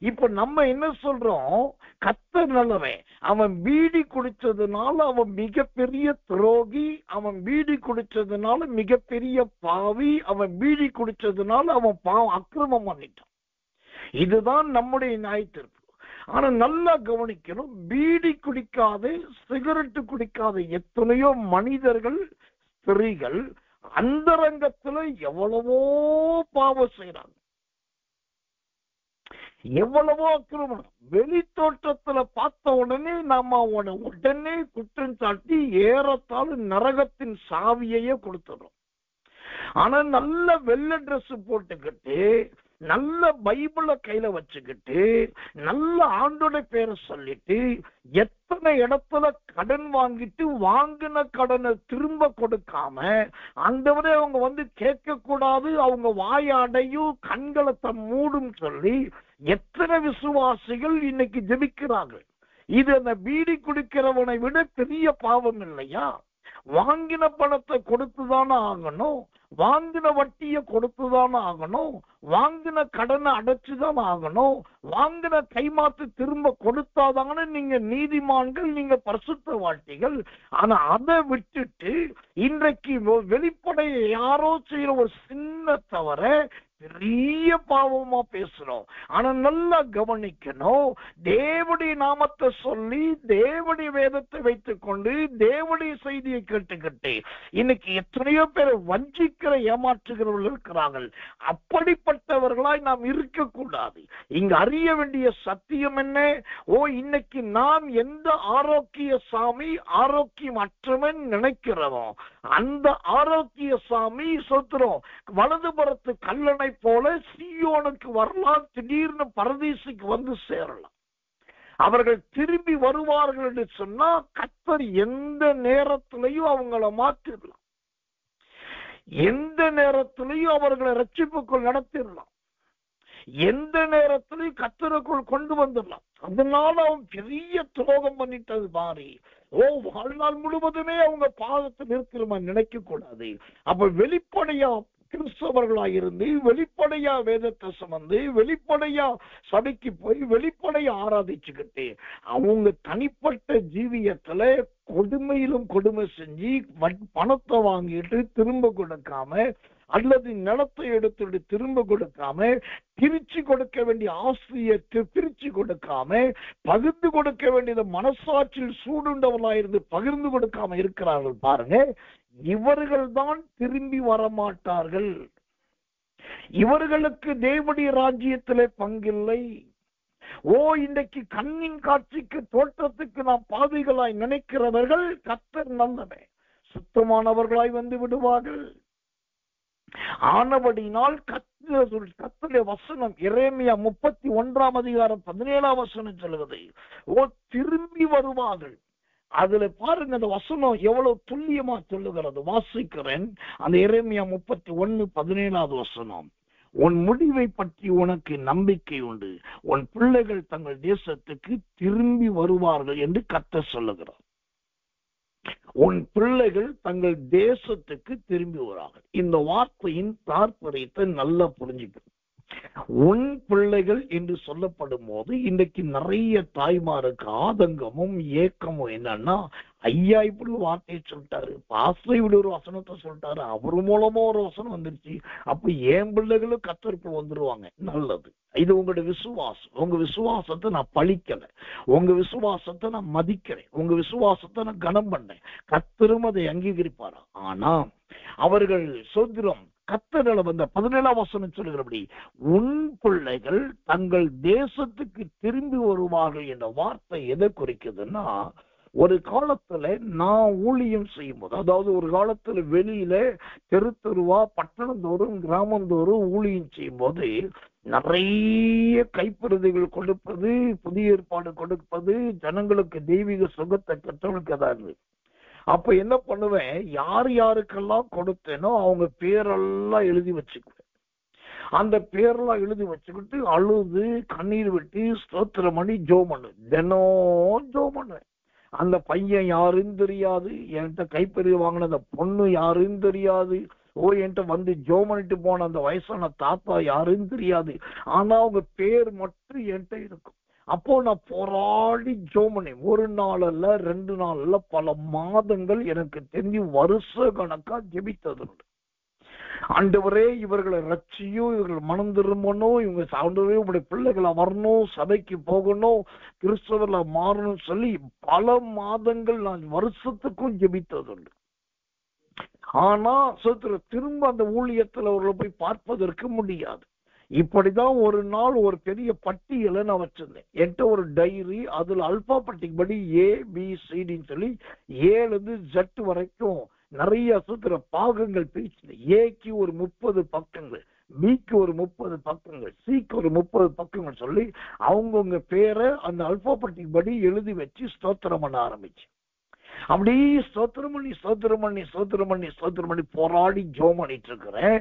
Speaker 1: இப்ப நம்ம என்ன சொல்றோம்? கர்த்தர் நல்லவன், அவன் பீடி குடிச்சதுனால அவன் மிகப்பெரிய துரோகி, அவன் பீடி குடிச்சதுனால மிகப்பெரிய பாவி, அவன் பீடி குடிச்சதுனால அவன் அக்கிரமம் பண்ணிட்டான். இதுதான் நம்முடைய நியாயத்தீர்ப்பு. ஆனா நல்லா கவனிக்கணும், பீடி குடிக்காத, சிகரெட்டு குடிக்காத எத்தனையோ மனிதர்கள், ஸ்திரீகள் அந்தரங்கத்துல எவ்வளவோ பாவம் செய்யறாங்க, எவ்வளவோ அக்கிரமம். வெளி தோற்றத்துல பார்த்த உடனே நாம அவனை உடனே குற்றம் சாட்டி ஏறத்தாழ நரகத்தின் சாவியையே கொடுத்துறோம். ஆனா நல்ல வெள்ளை ட்ரெஸ் போட்டுக்கிட்டு, நல்ல பைபிள கையில வச்சுக்கிட்டு, நல்ல ஆண்டோட பேரை சொல்லிட்டு, எத்தனை இடத்துல கடன் வாங்கிட்டு வாங்கின கடனை திரும்ப கொடுக்காம, ஆண்டவரே அவங்க வந்து கேட்க கூடாது, அவங்க வாயடையும் கண்களை மூடும் சொல்லி எத்தனை விசுவாசிகள் இன்னைக்கு ஜெபிக்கிறார்கள். இது அந்த பீடி குடிக்கிறவனை விட பெரிய பாவம் இல்லையா? வாங்கின பணத்தை கொடுத்துதானே ஆகணும், வாங்கின வட்டியை கொடுத்துதானே ஆகணும், வாங்கின கடனை அடைச்சுதான் ஆகணும், வாங்கின கைமாத்து திரும்ப கொடுத்தாதானே நீங்க நீதிமான்கள், நீங்க பரிசுத்தவான்கள். ஆனா அதை விட்டுட்டு இன்றைக்கு வெளிப்படைய யாரோ செய்யற ஒரு சின்ன தவற பெரிய பாவமா பேசுறோம். ஆனா நல்லா கவனிக்கணும், தேவனுடைய நாமத்தை சொல்லி, தேவனுடைய வேதத்தை வைத்துக் கொண்டு, தேவனுடைய செய்தியை கேட்டுக்கிட்டு இன்னைக்கு எத்தனையோ பேரை வஞ்சிக்கிற, ஏமாற்றுகிறவர்கள் இருக்கிறார்கள். அப்படிப்பட்டவர்களாய் நாம் இருக்கக்கூடாது. இங்க அறிய வேண்டிய சத்தியம் என்ன? இன்னைக்கு நாம் எந்த ஆரோக்கிய சாமி, ஆரோக்கியம் அற்றவன் நினைக்கிறோம், அந்த ஆரோக்கிய சாமி சொத்துறோம் வலதுபுறத்து கல்லணை போல சீயோனுக்கு வரலாம், திடீர்னு பரதீசுக்கு வந்து சேரலாம். அவர்கள் திரும்பி வருவார்கள் என்று சொன்னா கர்த்தர் எந்த நேரத்திலையும் அவங்கள மாற்றிடலாம், எந்த நேரத்திலையும் அவர்களை ரட்சிப்புக்குள் நடத்திடலாம், எந்த நேரத்திலையும் கர்த்தருக்குள் கொண்டு வந்துடலாம். அதனால அவன் பெரிய துரோகம் பண்ணிட்டது பாரு. வாழ்நாள் முழுவதுமே அவங்க பாதத்தில் இருக்கிற நினைக்க கூடாது. அப்ப வெளிப்படையா கிறிஸ்தவர்களாயிருந்து, வெளிப்படையா வேதத்தை சுமந்து, வெளிப்படையா சபைக்கு போய் வெளிப்படையா ஆராதிச்சுக்கிட்டு, அவங்க தனிப்பட்ட ஜீவியத்துல கொடுமையிலும் கொடுமை செஞ்சு பணத்தை வாங்கிட்டு திரும்ப கொடுக்காம, அல்லது நிலத்தை எடுத்துட்டு திரும்ப கொடுக்காம, பிரிச்சு கொடுக்க வேண்டிய ஆசிரியை பிரிச்சு கொடுக்காம, பகிர்ந்து கொடுக்க வேண்டியது மனசாட்சியில் சூடுண்டவர்களாயிருந்து பகிர்ந்து கொடுக்காம இருக்கிறார்கள் பாருங்க. இவர்கள் தான் திரும்பி வரமாட்டார்கள். இவர்களுக்கு தேவனுடைய ராஜ்யத்திலே பங்கில்லை. இன்றைக்கு கண்ணின் காட்சிக்கு தோற்றத்துக்கு நாம் பாவிகளாய் நினைக்கிறவர்கள் கர்த்தர் நல்லவே சுத்தமானவர்களாய் வந்து விடுவார்கள். ஆனபடினால் கர்த்தருடைய வசனம் எரேமியா 31:17 சொல்லுவது, திரும்பி வருவார்கள். அதுல பாருங்க, அந்த வசனம் எவ்வளவு துல்லியமா சொல்லுகிறது. வாசிக்கிறேன், அந்த எரேமியா 31:17 உன் முடிவை பற்றி உனக்கு நம்பிக்கை உண்டு, உன் பிள்ளைகள் தங்கள் தேசத்துக்கு திரும்பி வருவார்கள் என்று கர்த்தர் சொல்லுகிறார். உன் பிள்ளைகள் தங்கள் தேசத்துக்கு திரும்பி வருவார்கள். இந்த வார்த்தையின் தாற்பயத்தை நல்லா புரிஞ்சுக்கணும். உன் பிள்ளைகள் என்று சொல்லப்படும் போது இன்றைக்கு நிறைய தாய்மாருக்கு ஆதங்கமும் ஏக்கமும் என்னன்னா, ஐயா இப்படி ஒரு வார்த்தையை சொல்லிட்டாரு, பாஸ்டர் இப்படி ஒரு வசனத்தை சொல்லிட்டாரு, அவர் மூலமா ஒரு வசனம் வந்துருச்சு, அப்ப என் பிள்ளைகளும் கர்த்தருக்குள் வந்துருவாங்க. நல்லது, இது உங்களுடைய விசுவாசம். உங்க விசுவாசத்தை நான் பழிக்கல, உங்க விசுவாசத்தை நான் மதிக்கிறேன், உங்க விசுவாசத்தை நான் கனம் பண்ணேன். கர்த்தரும் அதை அங்கீகரிப்பாரா? ஆனா அவர்கள் சோதரம் கர்த்தரால வந்த 17 சொல்லுகிறபடி, உன் பிள்ளைகள் தங்கள் தேசத்துக்கு திரும்பி வருவார்கள் என்ற வார்த்தை எதை குறிக்குதுன்னா, ஒரு காலத்துல நான் ஊழியம் செய்யும் போது, அதாவது ஒரு காலத்துல வெளியில தெரு தெருவா பட்டணந்தோறும் கிராமந்தோறும் ஊழியம் செய்யும் போது நிறைய கைப்பிரதிகள் கொடுப்பது, புதிய ஏற்பாடு கொடுப்பது, ஜனங்களுக்கு தெய்வீக சுகத்தை கற்றவர்களுக்கு இருந்தது. அப்ப என்ன பண்ணுவேன், யார் யாருக்கெல்லாம் கொடுத்தேனோ அவங்க பேரெல்லாம் எழுதி வச்சுக்குவேன். அந்த பேரெல்லாம் எழுதி வச்சுக்கிட்டு அழுது கண்ணீர் விட்டு ஸ்தோத்திரம் பண்ணி ஜெபம் பண்ணு, தினம் ஜெபம் பண்ணுவேன். அந்த பையன் யாருன்னு தெரியாது, என்கிட்ட கைப்பெரிய வாங்கின அந்த பொண்ணு யாருன்னு தெரியாது, என்கிட்ட வந்து ஜெபம் பண்ணிட்டு போன அந்த வயசான தாத்தா யாருன்னு தெரியாது, ஆனா அவங்க பேர் மட்டும் என்கிட்ட இருக்கும். அப்போ நான் போராடி ஜெபம் பண்ணேன். ஒரு நாள் அல்ல, 2 நாள் அல்ல, பல மாதங்கள் எனக்கு தெரிஞ்சு வருஷ கணக்கா ஜெபித்தது. ஆண்டவரே இவர்களை ரட்சியும், இவர்கள் மனம் திரும்பணும், இவங்க ஆண்டவரே உங்களுடைய பிள்ளைகளை வரணும், சபைக்கு போகணும், கிறிஸ்தவர்ல மாறணும் சொல்லி பல மாதங்கள் நான் வருஷத்துக்கும் ஜெபித்ததுண்டு. ஆனா திரும்ப அந்த ஊழியத்தில் அவர்களை போய் பார்ப்பதற்கு முடியாது. இப்படிதான் ஒரு நாள் ஒரு பெரிய பட்டியலை நான் வச்சிருந்தேன். என்கிட்ட ஒரு டைரி, அதுல அல்பாபெட்டிக் படி ABCDன்னு சொல்லி 7 Z வரைக்கும் நிறைய பாகங்கள் பிரிச்சு, ஏக்கு ஒரு 30 பக்கங்கள், பிக்கு ஒரு 30 பக்கங்கள், சிக்கு ஒரு 30 பக்கங்கள் சொல்லி அவங்கவுங்க பேரை அந்த அல்பாபெட்டிக் படி எழுதி வச்சு ஸ்தோத்திரம் பண்ண ஆரம்பிச்சு. அப்படி ஸ்தோத்திரம் பண்ணி போராடி ஜெபம் பண்ணிட்டு இருக்கிறேன்.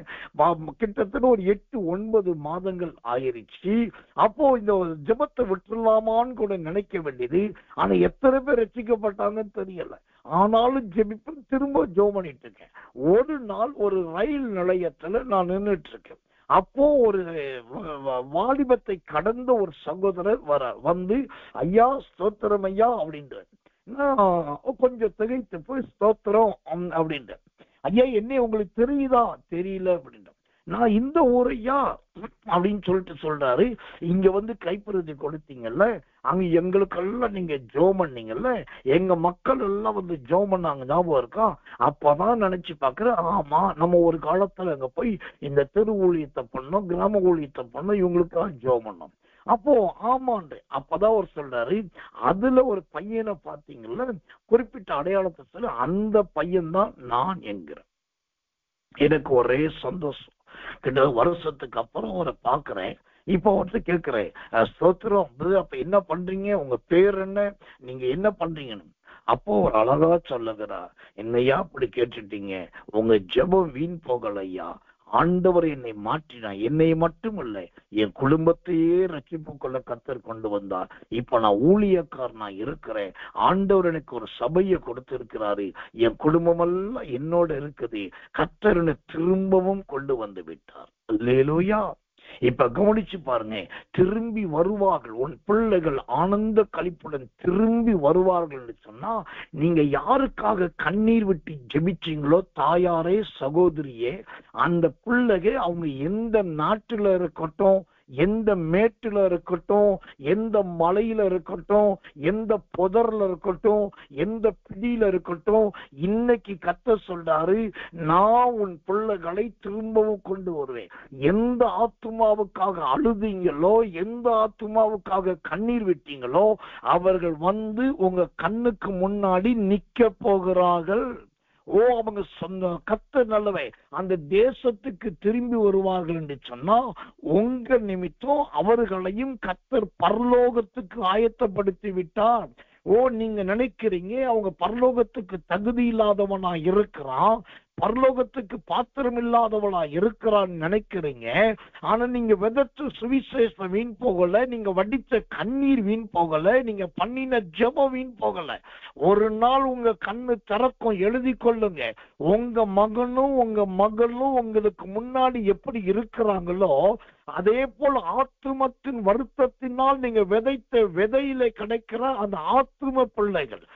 Speaker 1: கிட்டத்தட்ட ஒரு 8-9 மாதங்கள் ஆயிருச்சு. அப்போ இந்த ஜெபத்தை விட்டுலாமான்னு கூட நினைக்க வேண்டியது. ஆனா எத்தனை பேர் ரட்சிக்கப்பட்டாங்கன்னு தெரியல. ஆனாலும் ஜெபிப்பு திரும்ப ஜெபம் பண்ணிட்டு இருக்கேன். ஒரு நாள் ஒரு ரயில் நிலையத்துல நான் நின்றுட்டு இருக்கேன். அப்போ ஒரு வாலிபத்தை கடந்த ஒரு சகோதரர் வந்து ஐயா ஸ்தோத்திரம் ஐயா அப்படின்றார். கொஞ்சம் திகைத்து போய் ஸ்தோத்திரம் அப்படின்ற, ஐயா என்ன உங்களுக்கு தெரியுதா? தெரியல அப்படின்ற. நான் இந்த ஊரையா அப்படின்னு சொல்றாரு. இங்க வந்து கைப்பிரதி கொடுத்தீங்கல்ல, அங்க எங்களுக்கெல்லாம் நீங்க ஜெபம் பண்ணீங்கல்ல, எங்க மக்கள் எல்லாம் வந்து ஜெபம் பண்ணாங்க, ஞாபகம் இருக்கா? அப்பதான் நினைச்சு பாக்குறேன், ஆமா நம்ம ஒரு காலத்துல அங்க போய் இந்த தெரு ஊழியத்தை பண்ணோம், கிராம ஊழியத்தை பண்ணோம், இவங்களுக்காக ஜெபம் பண்ணோம். அப்போ ஆமாண்டு. அப்பதான் அவர் சொல்றாரு, அதுல ஒரு பையனை பாத்தீங்கல்ல, குறிப்பிட்ட அடையாளத்தை சொல்லி அந்த பையன்தான் நான் என்கிறேன். எனக்கு ஒரே சந்தோஷம். கிட்ட வருஷத்துக்கு அப்புறம் அவரை பாக்குறேன். இப்ப வந்து கேட்கிறேன், ஸ்தோத்திரம், அப்ப என்ன பண்றீங்க, உங்க பேர் என்ன, நீங்க என்ன பண்றீங்கன்னு. அப்போ ஒரு அழகா சொல்லுகிறா, என்னையா அப்படி கேட்டுட்டீங்க, உங்க ஜெபம் வீண் போகலையா, ஆண்டவர் என்னை மாற்றினார். என்னை மட்டுமல்ல, என் குடும்பத்தையே ரட்சிப்புக்குள்ள கர்த்தர் கொண்டு வந்தார். இப்ப நான் ஊழியக்காரனா இருக்கிறேன். ஆண்டவர் எனக்கு ஒரு சபையை கொடுத்திருக்கிறாரு. என் குடும்பம் எல்லாம் என்னோட இருக்குது. கர்த்தர் என்னை திரும்பவும் கொண்டு வந்து விட்டார். அல்லேலூயா. இப்ப கவனிச்சு பாருங்க, திரும்பி வருவார்கள். உன் பிள்ளைகள் ஆனந்த களிப்புடன் திரும்பி வருவார்கள் என்று சொன்னா, நீங்க யாருக்காக கண்ணீர் விட்டு ஜெபிச்சீங்களோ, தாயாரே சகோதரியே, அந்த பிள்ளைகள் அவங்க எந்த நாட்டுல இருக்கட்டும், எந்த மேட்டுல இருக்கட்டும், எந்த மலையில இருக்கட்டும், எந்த புதர்ல இருக்கட்டும், எந்த பிடியில இருக்கட்டும், இன்னைக்கு கர்த்தர் சொல்றாரு, நான் உன் பிள்ளைகளை திரும்பவும் கொண்டு வருவேன். எந்த ஆத்துமாவுக்காக அழுதீங்களோ, எந்த ஆத்துமாவுக்காக கண்ணீர் விட்டீங்களோ, அவர்கள் வந்து உங்க கண்ணுக்கு முன்னாடி நிக்க போகிறார்கள். அவங்க சொந்த கர்த்தர் நல்லவை, அந்த தேசத்துக்கு திரும்பி வருவார்கள் என்று சொன்னா, உங்க நிமித்தம் அவர்களையும் கர்த்தர் பரலோகத்துக்கு ஆயத்தப்படுத்தி விட்டார். நீங்க நினைக்கிறீங்க அவங்க பரலோகத்துக்கு தகுதி இல்லாதவனா இருக்கிறான், பரலோகத்துக்கு பாத்திரம் இல்லாதவளா இருக்கிறான்னு நினைக்கிறீங்க. ஆனா நீங்க விதைச்ச சுவிசேஷம் வீண் போகல, நீங்க வடித்த கண்ணீர் வீண் போகல, நீங்க பண்ணின ஜெபம் வீண் போகல. ஒரு நாள் உங்க கண்ணு திறக்கும், எழுதி கொள்ளுங்க. உங்க மகனும் உங்க மகளும் உங்களுக்கு முன்னாடி எப்படி இருக்கிறாங்களோ, அதே போல் ஆத்துமத்தின் வருத்தத்தினால் நீங்க விதைத்த விதையில கிடைக்கிற அந்த ஆத்தும பிள்ளைகள்,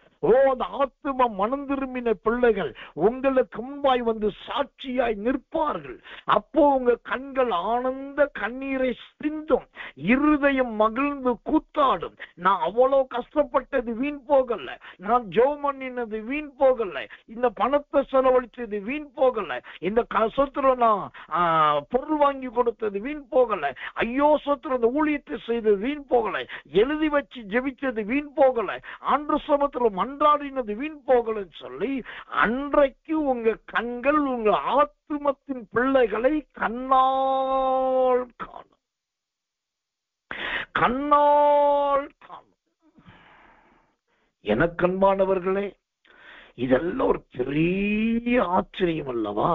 Speaker 1: அந்த ஆத்தும மனம் திரும்பின பிள்ளைகள் உங்களுக்கு முன்பாய் வந்து சாட்சியாய் நிற்பார்கள். அப்போ உங்க கண்கள் ஆனந்த கண்ணீரை சிந்தும், இருதயம் மகிழ்ந்து கூத்தாடும். நான் அவ்வளவு கஷ்டப்பட்டது வீண் போகல, நான் ஜெபம் பண்ணினது வீண் போகல, இந்த பணத்தை செலவழிச்சது வீண் போகல, இந்த சொத்துரம் நான் பொருள் வாங்கி கொடுத்தது வீண் போகல, ஐயோ சொத்துரம் இந்த ஊழியத்தை செய்தது வீண் போகல, எழுதி வச்சு ஜெபிச்சது வீண் போகல, ஆண்டு சமத்துல மன்றாடினது வீண் போகலன்னு சொல்லி, அன்றைக்கு உங்க கண்கள் உங்க ஆத்துமத்தின் பிள்ளைகளை கண்ணால் காணும், கண்ணால் காணும். எனக்கு அன்பானவர்களே, இதெல்லாம் ஒரு பெரிய ஆச்சரியம் அல்லவா?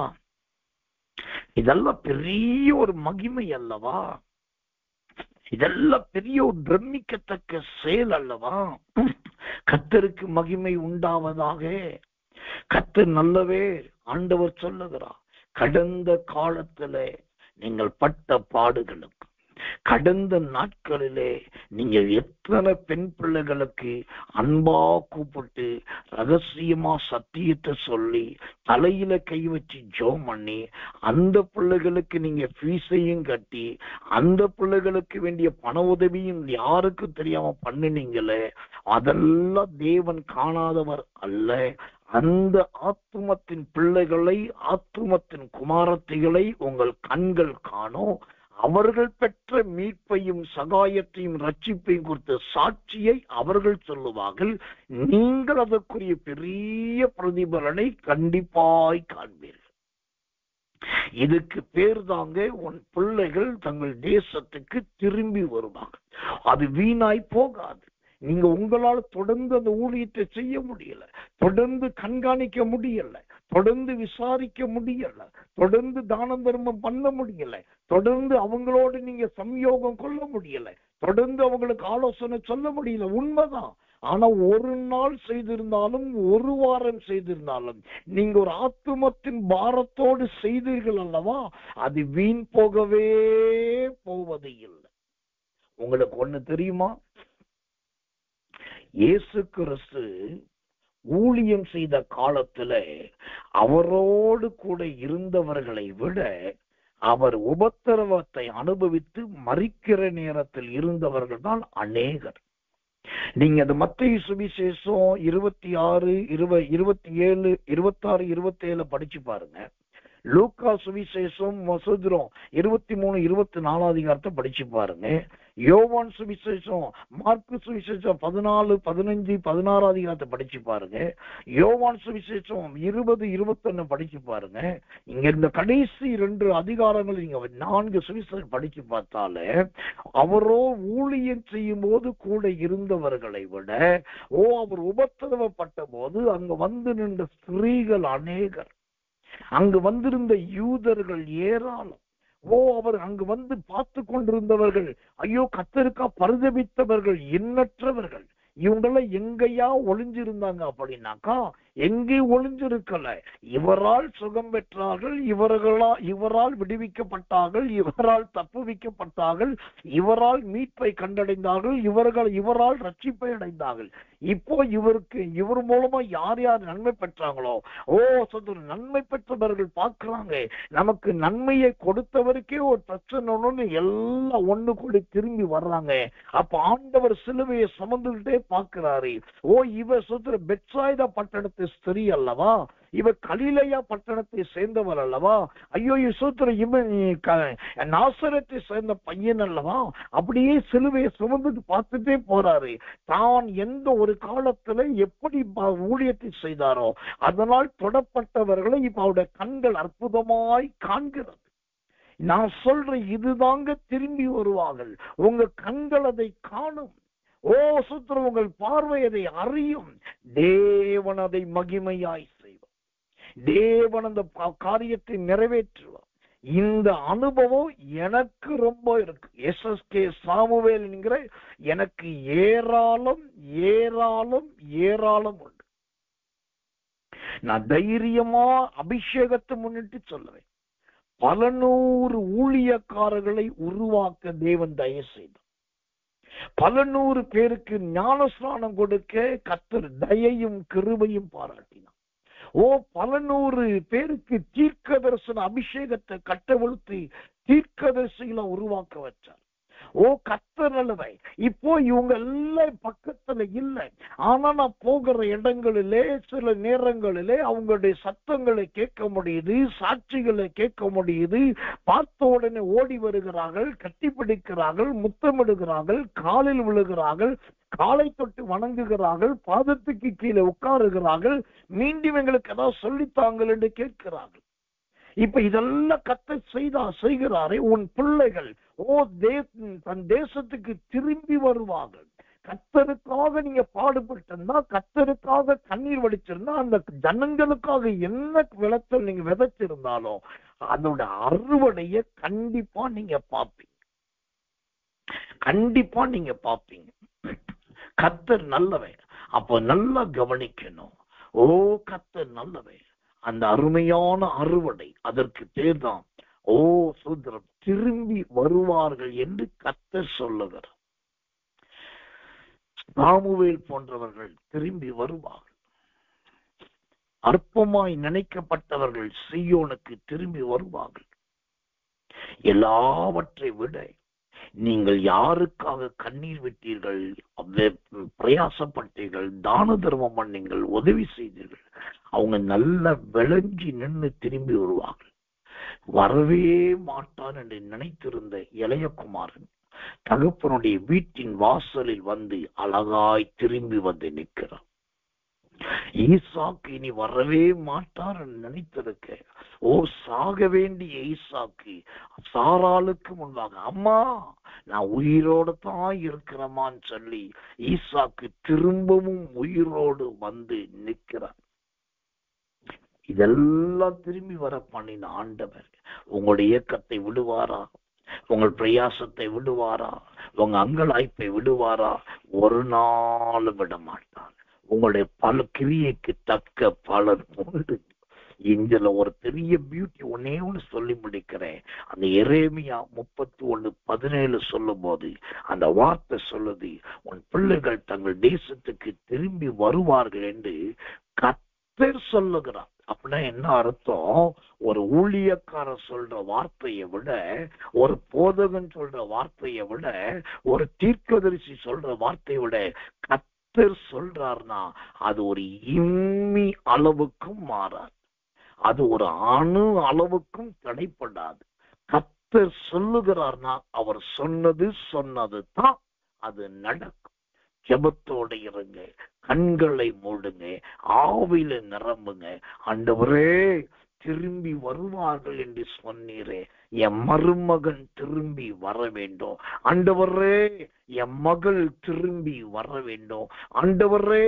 Speaker 1: இதெல்லாம் பெரிய ஒரு மகிமை அல்லவா? இதெல்லாம் பெரிய ஒரு பிரமிக்கத்தக்க செயல் அல்லவா? கர்த்தருக்கு மகிமை உண்டாவதாக. கர்த்தர் நல்லவே. ஆண்டவர் சொல்லுகிறார், கடந்த காலத்துல நீங்கள் பட்ட பாடுகளுக்கு, கடந்த நாட்களிலே நீங்க எத்தனை பெண் பிள்ளைகளுக்கு அன்பா கூப்பிட்டு ரகசியமா சத்தியத்தை சொல்லி தலையில கை வச்சு ஜெபம் பண்ணி அந்த பிள்ளைகளுக்கு நீங்க ஃபீஸையும் கட்டி அந்த பிள்ளைகளுக்கு வேண்டிய பண உதவியும் யாருக்கு தெரியாம பண்ணினீங்களே, அதெல்லாம் தேவன் காணாதவர் அல்ல. அந்த ஆத்துமத்தின் பிள்ளைகளை, ஆத்துமத்தின் குமாரத்திகளை உங்கள் கண்கள் காணும். அவர்கள் பெற்ற மீட்பையும் சகாயத்தையும் ரட்சிப்பையும் குறித்த சாட்சியை அவர்கள் சொல்லுவார்கள். நீங்கள் அதற்குரிய பெரிய பிரதிபலனை கண்டிப்பாய் காண்பீர்கள். இதுக்கு பேர் தாங்க உன் பிள்ளைகள் தங்கள் தேசத்துக்கு திரும்பி வருவாங்க. அது வீணாய் போகாது. நீங்க உங்களால் தொடர்ந்து அந்த ஊழியத்தை செய்ய முடியல, தொடர்ந்து கண்காணிக்க முடியல, தொடர்ந்து விசாரிக்க முடியல, தொடர்ந்து தான தர்மம் பண்ண முடியல, தொடர்ந்து அவங்களோடு நீங்க சம்யோகம் கொள்ள முடியல, தொடர்ந்து அவங்களுக்கு ஆலோசனை சொல்ல முடியல. உண்மைதான். ஆனா ஒரு நாள் செய்திருந்தாலும் ஒரு வாரம் செய்திருந்தாலும் நீங்க ஒரு ஆத்துமத்தின் பாரத்தோடு செய்தீர்கள் அல்லவா, அது வீண் போகவே போவது இல்லை. உங்களுக்கு ஒண்ணு தெரியுமா? இயேசு கிறிஸ்து ஊழியம் செய்த காலத்துல அவரோடு கூட இருந்தவர்களை விட அவர் உபத்திரவத்தை அனுபவித்து மரிக்கிற நேரத்தில் இருந்தவர்கள் தான் அநேகர். நீங்க அந்த மத்தேயு சுவிசேஷம் 26, 27, 26, 27 படிச்சு பாருங்க. லூக்கா சுவிசேஷம் 23, 24 அதிகாரத்தை படிச்சு பாருங்க. யோவான் சுவிசேஷம், மார்க்கு சுவிசேஷம் 14, 15, 16 அதிகாரத்தை படிச்சு பாருங்க. யோவான் சுவிசேஷம் 20, 21 படிச்சு பாருங்க. இங்க இந்த கடைசி 2 அதிகாரங்கள் நீங்க 4 சுவிசேஷம் படிச்சு பார்த்தாலே அவரோ ஊழியம் செய்யும் போது கூட இருந்தவர்களை விட அவர் உபத்திரவப்பட்ட போது அங்க வந்து நின்ற ஸ்திரீகள் அநேகர், அங்கு வந்திருந்த யூதர்கள் ஏராளம். அவர் அங்கு வந்து பார்த்து கொண்டிருந்தவர்கள், ஐயோ கர்த்தருக்கா பரிதபித்தவர்கள் எண்ணற்றவர்கள். இவங்கெல்லாம் எங்கேயா ஒளிஞ்சிருந்தாங்க அப்படின்னாக்கா எங்கே ஒளிஞ்சிருக்கல. இவரால் சுகம் பெற்றார்கள், இவரால் விடுவிக்கப்பட்டார்கள், இவரால் தப்புவிக்கப்பட்டார்கள், இவரால் மீட்பை கண்டடைந்தார்கள், இவரால் ரட்சிப்பை அடைந்தார்கள். இப்போ இவர் மூலமா யார் யார் நன்மை பெற்றாங்களோ, நன்மை பெற்றவர்கள் பார்க்கிறாங்க, நமக்கு நன்மையை கொடுத்தவருக்கே ஒரு பிரச்சனை எல்லாம் ஒண்ணு கூடி திரும்பி வர்றாங்க. அப்ப ஆண்டவர் சிலுவையை சுமந்துகிட்டே பார்க்கிறாரு. இவர் சொல்ற பெத்சாய்தா பட்டணத்தை ஸ்திரீ அல்லவா, இவர் கலிலேயா பட்டணத்தை சேர்ந்தவர் அல்லவா, ஐயோ சூத்திர இவன் நாசரத்தை சேர்ந்த பையன் அல்லவா. அப்படியே சிலுவையை சுமந்துட்டு பார்த்துட்டே போறாரு. தான் எந்த ஒரு காலத்துல எப்படி ஊழியத்தை செய்தாரோ அதனால் தொடப்பட்டவர்களை இப்ப அவருடைய கண்கள் அற்புதமாய் காண்கிறது. நான் சொல்றேன், இதுதாங்க திரும்பி வருவார்கள். உங்க கண்கள் அதை காணும். சுத்திர உங்கள் பார்வை அதை அறியும். தேவன் அதை மகிமையாய் செய்வார். தேவன் அந்த காரியத்தை நிறைவேற்றுவார். இந்த அனுபவம் எனக்கு ரொம்ப இருக்கு. SSK சாமுவேல் என்கிற எனக்கு ஏராளம் ஏராளம் ஏராளம் உண்டு. நான் தைரியமா அபிஷேகத்தை முன்னிட்டு சொல்லுவேன், பல 100 ஊழியக்காரர்களை உருவாக்க தேவன் தயவு செய்தார். பல 100 பேருக்கு ஞானஸ்நானம் கொடுக்க கர்த்தர் தயையும் கிருபையும் பாராட்டினார். பல 100 பேருக்கு தீர்க்க தரிசன அபிஷேகத்தை கட்டவிழ்த்து தீர்க்கதரிசிகளை உருவாக்க வச்சார். கர்த்தர் நல்லவை. இப்போ இவங்க எல்லாம் பக்கத்துல இல்லை. ஆனா நான் போகிற இடங்களிலே சில நேரங்களிலே அவங்களுடைய சத்தங்களை கேட்க முடியுது, சாட்சிகளை கேட்க முடியுது. பார்த்த உடனே ஓடி வருகிறார்கள், கட்டிப்பிடிக்கிறார்கள், முத்தமிடுகிறார்கள், காலில் விழுகிறார்கள், காலை தொட்டு வணங்குகிறார்கள், பாதத்துக்கு கீழே உட்காருகிறார்கள், மீண்டும் எங்களுக்கு ஏதாவது சொல்லித்தாங்கள் என்று கேட்கிறார்கள். இப்ப இதெல்லாம் கர்த்தர் செய்கிறாரே. உன் பிள்ளைகள் தன் தேசத்துக்கு திரும்பி வருவார்கள். கர்த்தருக்காக நீங்க பாடுபட்டிருந்தா, கர்த்தருக்காக கண்ணீர் வடிச்சிருந்தா, அந்த ஜனங்களுக்காக என்ன விளைச்சல் நீங்க விதைச்சிருந்தாலும் அதோட அறுவடைய கண்டிப்பா நீங்க பார்ப்பீங்க. கண்டிப்பா நீங்க பார்ப்பீங்க. கர்த்தர் நல்லவன். அப்ப நல்லா கவனிக்கணும். கர்த்தர் நல்லவன். அந்த அருமையான அறுவடை, அதற்கு பேர்தான் ஓ சூத்திரம் திரும்பி வருவார்கள் என்று கர்த்தர் சொல்லுகிறார். சாமுவேல் போன்றவர்கள் திரும்பி வருவார்கள். அற்பமாய் நினைக்கப்பட்டவர்கள் சீயோனுக்கு திரும்பி வருவார்கள். எல்லாவற்றை விட நீங்கள் யாருக்காக கண்ணீர் விட்டீர்கள், பிரயாசப்பட்டீர்கள், தான தர்மம் பண்ணீங்கள், உதவி செய்தீர்கள், அவங்க நல்லா விளங்கி நின்று திரும்பி வருவார்கள். வரவே மாட்டான் என்று நினைத்திருந்த இளையகுமாரன் தகப்பனுடைய வீட்டின் வாசலில் வந்து அழகாய் திரும்பி வந்து நிற்கிறான். ஈசாக்கு இனி வரவே மாட்டார் என்று நினைத்திருக்க, ஓ சாக வேண்டிய ஈசாக்கு சாராளுக்கு முன்பாக, அம்மா நான் உயிரோடு தான் இருக்கிறமான்னு சொல்லி ஈசாக்கு திரும்பவும் உயிரோடு வந்து நிற்கிறார். இதெல்லாம் திரும்பி வர பண்ணின ஆண்டவர் உங்களுடைய இயக்கத்தை விடுவாரா? உங்கள் பிரயாசத்தை விடுவாரா? உங்க அங்கலாய்ப்பை விடுவாரா? ஒரு நாளும் விட மாட்டார். உங்களுடைய பல கிரியைக்கு தக்க பலன் உண்டு. இதுல ஒரு பெரிய பியூட்டி ஒன்னே ஒண்ணு சொல்லி முடிக்கிறேன். அந்த எரேமியா 31:17 சொல்லும் போது அந்த வார்த்தை சொல்லுது, உன் பிள்ளைகள் தங்கள் தேசத்துக்கு திரும்பி வருவார்கள் என்று கர்த்தர் சொல்லுகிறார். அப்படின்னா என்ன அர்த்தம்? ஒரு ஊழியக்காரர் சொல்ற வார்த்தையை விட, ஒரு போதகன் சொல்ற வார்த்தையை விட, ஒரு தீர்க்கதரிசி சொல்ற வார்த்தையை விட கர்த்தர் சொல்றார்னா அது ஒரு இம்மி அளவுக்கும் மாறாது, அது ஒரு அணு அளவுக்கும் தடைப்படாது. கர்த்தர் சொல்லுகிறார்னா அவர் சொன்னது தான் அது நடக்கும். ஜெபத்தோட இருங்க, கண்களை மூடுங்க, ஆவியில நிரம்புங்க. ஆண்டவரே திரும்பி வருவார்கள் என்று சொன்னீரே, என் மருமகன் திரும்பி வர வேண்டும். ஆண்டவரே என் மகள் திரும்பி வர வேண்டும். ஆண்டவரே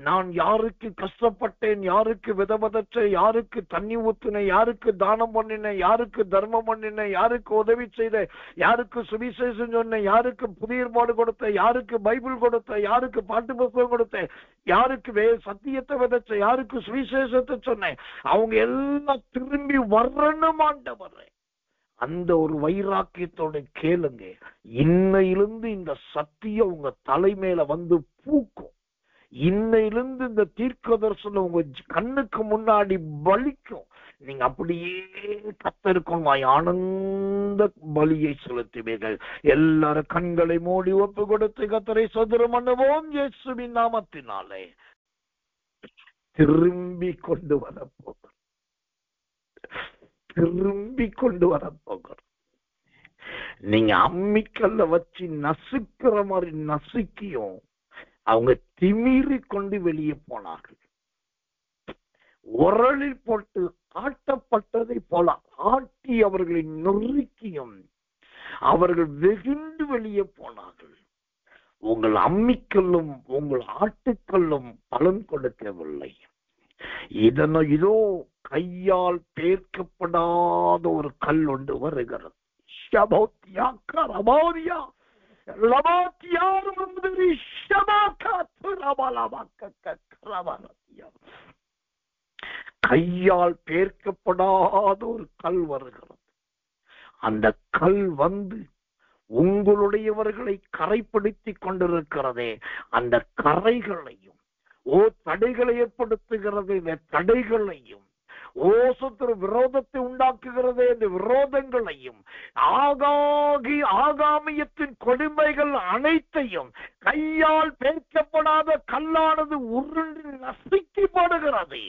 Speaker 1: நான் யாருக்கு கஷ்டப்பட்டேன், யாருக்கு விதவதற்ற, யாருக்கு தண்ணி ஊத்தினேன், யாருக்கு தானம் பண்ணினேன், யாருக்கு தர்மம் பண்ணினேன், யாருக்கு உதவி செய்த, யாருக்கு சுவிசேஷம் சொன்னேன், யாருக்கு புதிய ஏற்பாடு கொடுத்த, யாருக்கு பைபிள் கொடுத்த, யாருக்கு பாட்டு புத்தகம் கொடுத்த, யாருக்கு சத்தியத்தை விதைச்ச, யாருக்கு சுவிசேஷத்தை சொன்னேன், அவங்க எல்லாம் திரும்பி வரணும் ஆண்டவரே. அந்த ஒரு வைராக்கியத்தோட கேளுங்க. இன்னையிலிருந்து இந்த சத்தியம் உங்க தலைமையில வந்து பூக்கும். இன்னையிலிருந்து இந்த தீர்க்க தரிசனம் உங்க கண்ணுக்கு முன்னாடி பலிக்கும். நீங்க அப்படியே கர்த்தருக்கும் ஆனந்த பலியை செலுத்துவீர்கள். எல்லாரும் கண்களை மூடி ஒப்பு கொடுத்து கர்த்தரை சதுரம் பண்ணுவோம். இயேசுவின் நாமத்தினாலே திரும்பி கொண்டு வரப்போகிறோம், திரும்பி கொண்டு வரப்போகிறோம். நீங்க அம்மிக்கல்ல வச்சு நசுக்கிற மாதிரி நசுக்கியும் அவங்க திமிரி கொண்டு வெளியே போனார்கள். உரலில் போட்டு ஆட்டப்பட்டதை போல ஆட்டி அவர்களை நொறுக்கியும் அவர்கள் வெகுண்டு வெளியே போனார்கள். உங்கள் அம்மிக்கல்லும் உங்கள் ஆட்டுக்கல்லும் பலன் கொடுக்கவில்லை. இதோ கையால் பேர்க்கப்படாத ஒரு கல் ஒன்று வருகிறது. கையால் பேர்க்கப்படாத ஒரு கல் வருகிறது. அந்த கல் வந்து உங்களுடையவர்களை கரைப்படுத்தி கொண்டிருக்கிறதே, அந்த கரைகளையும் தடைகளை ஏற்படுத்துகிறது, இந்த தடைகளையும் விரோதத்தை உண்டாக்குகிறதே, இந்த விரோதங்களையும் ஆகாமியத்தின் கொடுமைகள் அனைத்தையும் கையால் பேர்க்கப்படாத கல்லானது உருண்டு நசுக்கி போடுகிறது.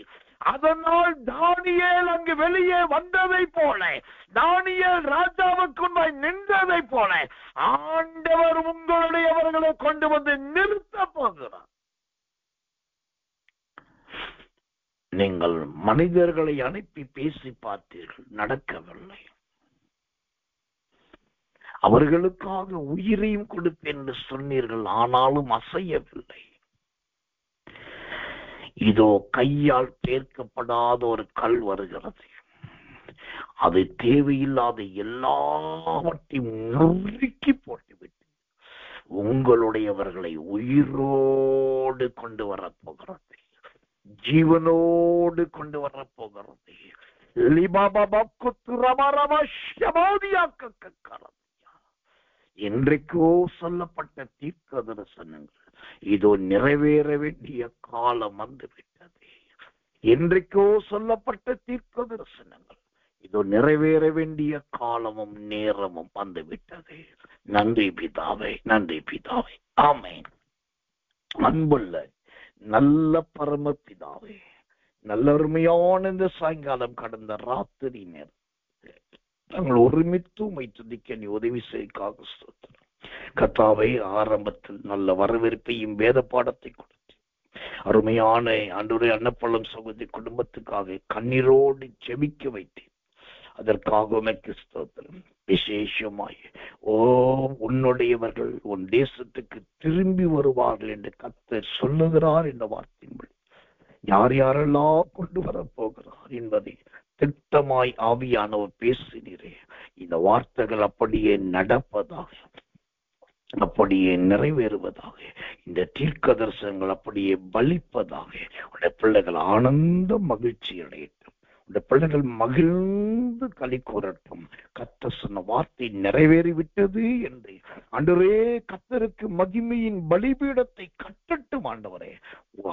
Speaker 1: அதனால் தானியேல் அங்கு வெளியே வந்ததை போல, தானியேல் ராஜாவுக்கு நின்றதை போல ஆண்டவர் உங்களுடையவர்களை கொண்டு வந்து நிறுத்த போகிறார். நீங்கள் மனிதர்களை அனுப்பி பேசி பார்த்தீர்கள், நடக்கவில்லை. அவர்களுக்காக உயிரையும் கொடுப்பேன் என்று சொன்னீர்கள், ஆனாலும் அசையவில்லை. இதோ கையால் பேர்க்கப்படாத ஒரு கல் வருகிறது. அது தேவையில்லாத எல்லாவற்றையும் நொறுக்கி போட்டுவிட்டு உங்களுடையவர்களை உயிரோடு கொண்டு வரப்போகிறது. ஜீவனோடு கொண்டு வர போகிறது. என்றைக்கோ சொல்லப்பட்ட தீர்க்க தரிசனங்கள் இதோ நிறைவேற வேண்டிய காலம் வந்துவிட்டது. என்றைக்கோ சொல்லப்பட்ட தீர்க்க தரிசனங்கள் இதோ நிறைவேற வேண்டிய காலமும் நேரமும் வந்துவிட்டது. நன்றி பிதாவே, நன்றி பிதாவே. ஆமென். அன்புள்ள நல்ல பரம பிதாவே, நல்ல அருமையான இந்த சாயங்காலம் கடந்த ராத்திரி நேரம் நாங்கள் ஒருமித்து உம்மை துதிக்க நீ உதவி செய்யக்காக ஸ்தோத்திரம். கர்த்தாவே, ஆரம்பத்தில் நல்ல வரவேற்பையும் வேத பாடத்தை கொடுத்து அருமையான ஆண்டவரே அன்னப்பள்ளம் சகோதரி குடும்பத்துக்காக கண்ணீரோடு ஜெபிக்க வைத்தேன். அதற்காக உமக்கு ஸ்தோத்திரம். விசேஷமாய் உன்னுடையவர்கள் உன் தேசத்துக்கு திரும்பி வருவார்கள் என்று கர்த்தர் சொல்லுகிறார் என்ற வார்த்தையின்படி யார் யாரெல்லாம் கொண்டு வரப்போகிறார் என்பதை திட்டமாய் ஆவியானவர் பேசினீரே. இந்த வார்த்தைகள் அப்படியே நடப்பதாக, அப்படியே நிறைவேறுவதாக, இந்த தீர்க்க தரிசனங்கள் அப்படியே பலிப்பதாக. உடைய பிள்ளைகள் ஆனந்த மகிழ்ச்சி அடையட்டும். இந்த பிள்ளைகள் மகிழ்ந்து களி கூறட்டும். கர்த்தர் சொன்ன வார்த்தை நிறைவேறிவிட்டது என்று ஆண்டவரே கர்த்தருக்கு மகிமையின் பலிபீடத்தை கட்டட்டும். ஆண்டவரே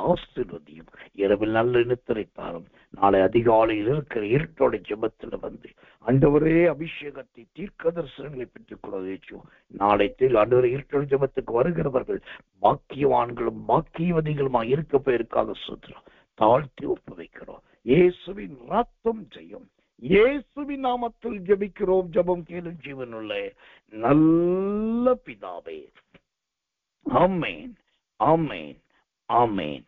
Speaker 1: ஆசீர்வதியும். இரவில் நல்ல நித்திரைத்தாரும். நாளை அதிகாலையில் இருக்கிற இருட்டோட ஜெபத்தில் வந்து ஆண்டவரே அபிஷேகத்தை தீர்க்க தரிசனங்களை பெற்றுக் கொள்ள நாளை ஆண்டவரே இருட்டோட ஜெபத்துக்கு வருகிறவர்கள் பாக்கியவான்களும் பாக்கியவதிகளுமா இருக்க பெயருக்காக சூத்திரம் தாழ்த்தி ஒப்பு வைக்கிறோம். இயேசுவின் ரத்தம் செய்யும். இயேசுவின் நாமத்தில் ஜெபிக்கிறோம். ஜெபம் கேளும் ஜீவனுள்ள நல்ல பிதாவே. ஆமென், ஆமென், ஆமென்.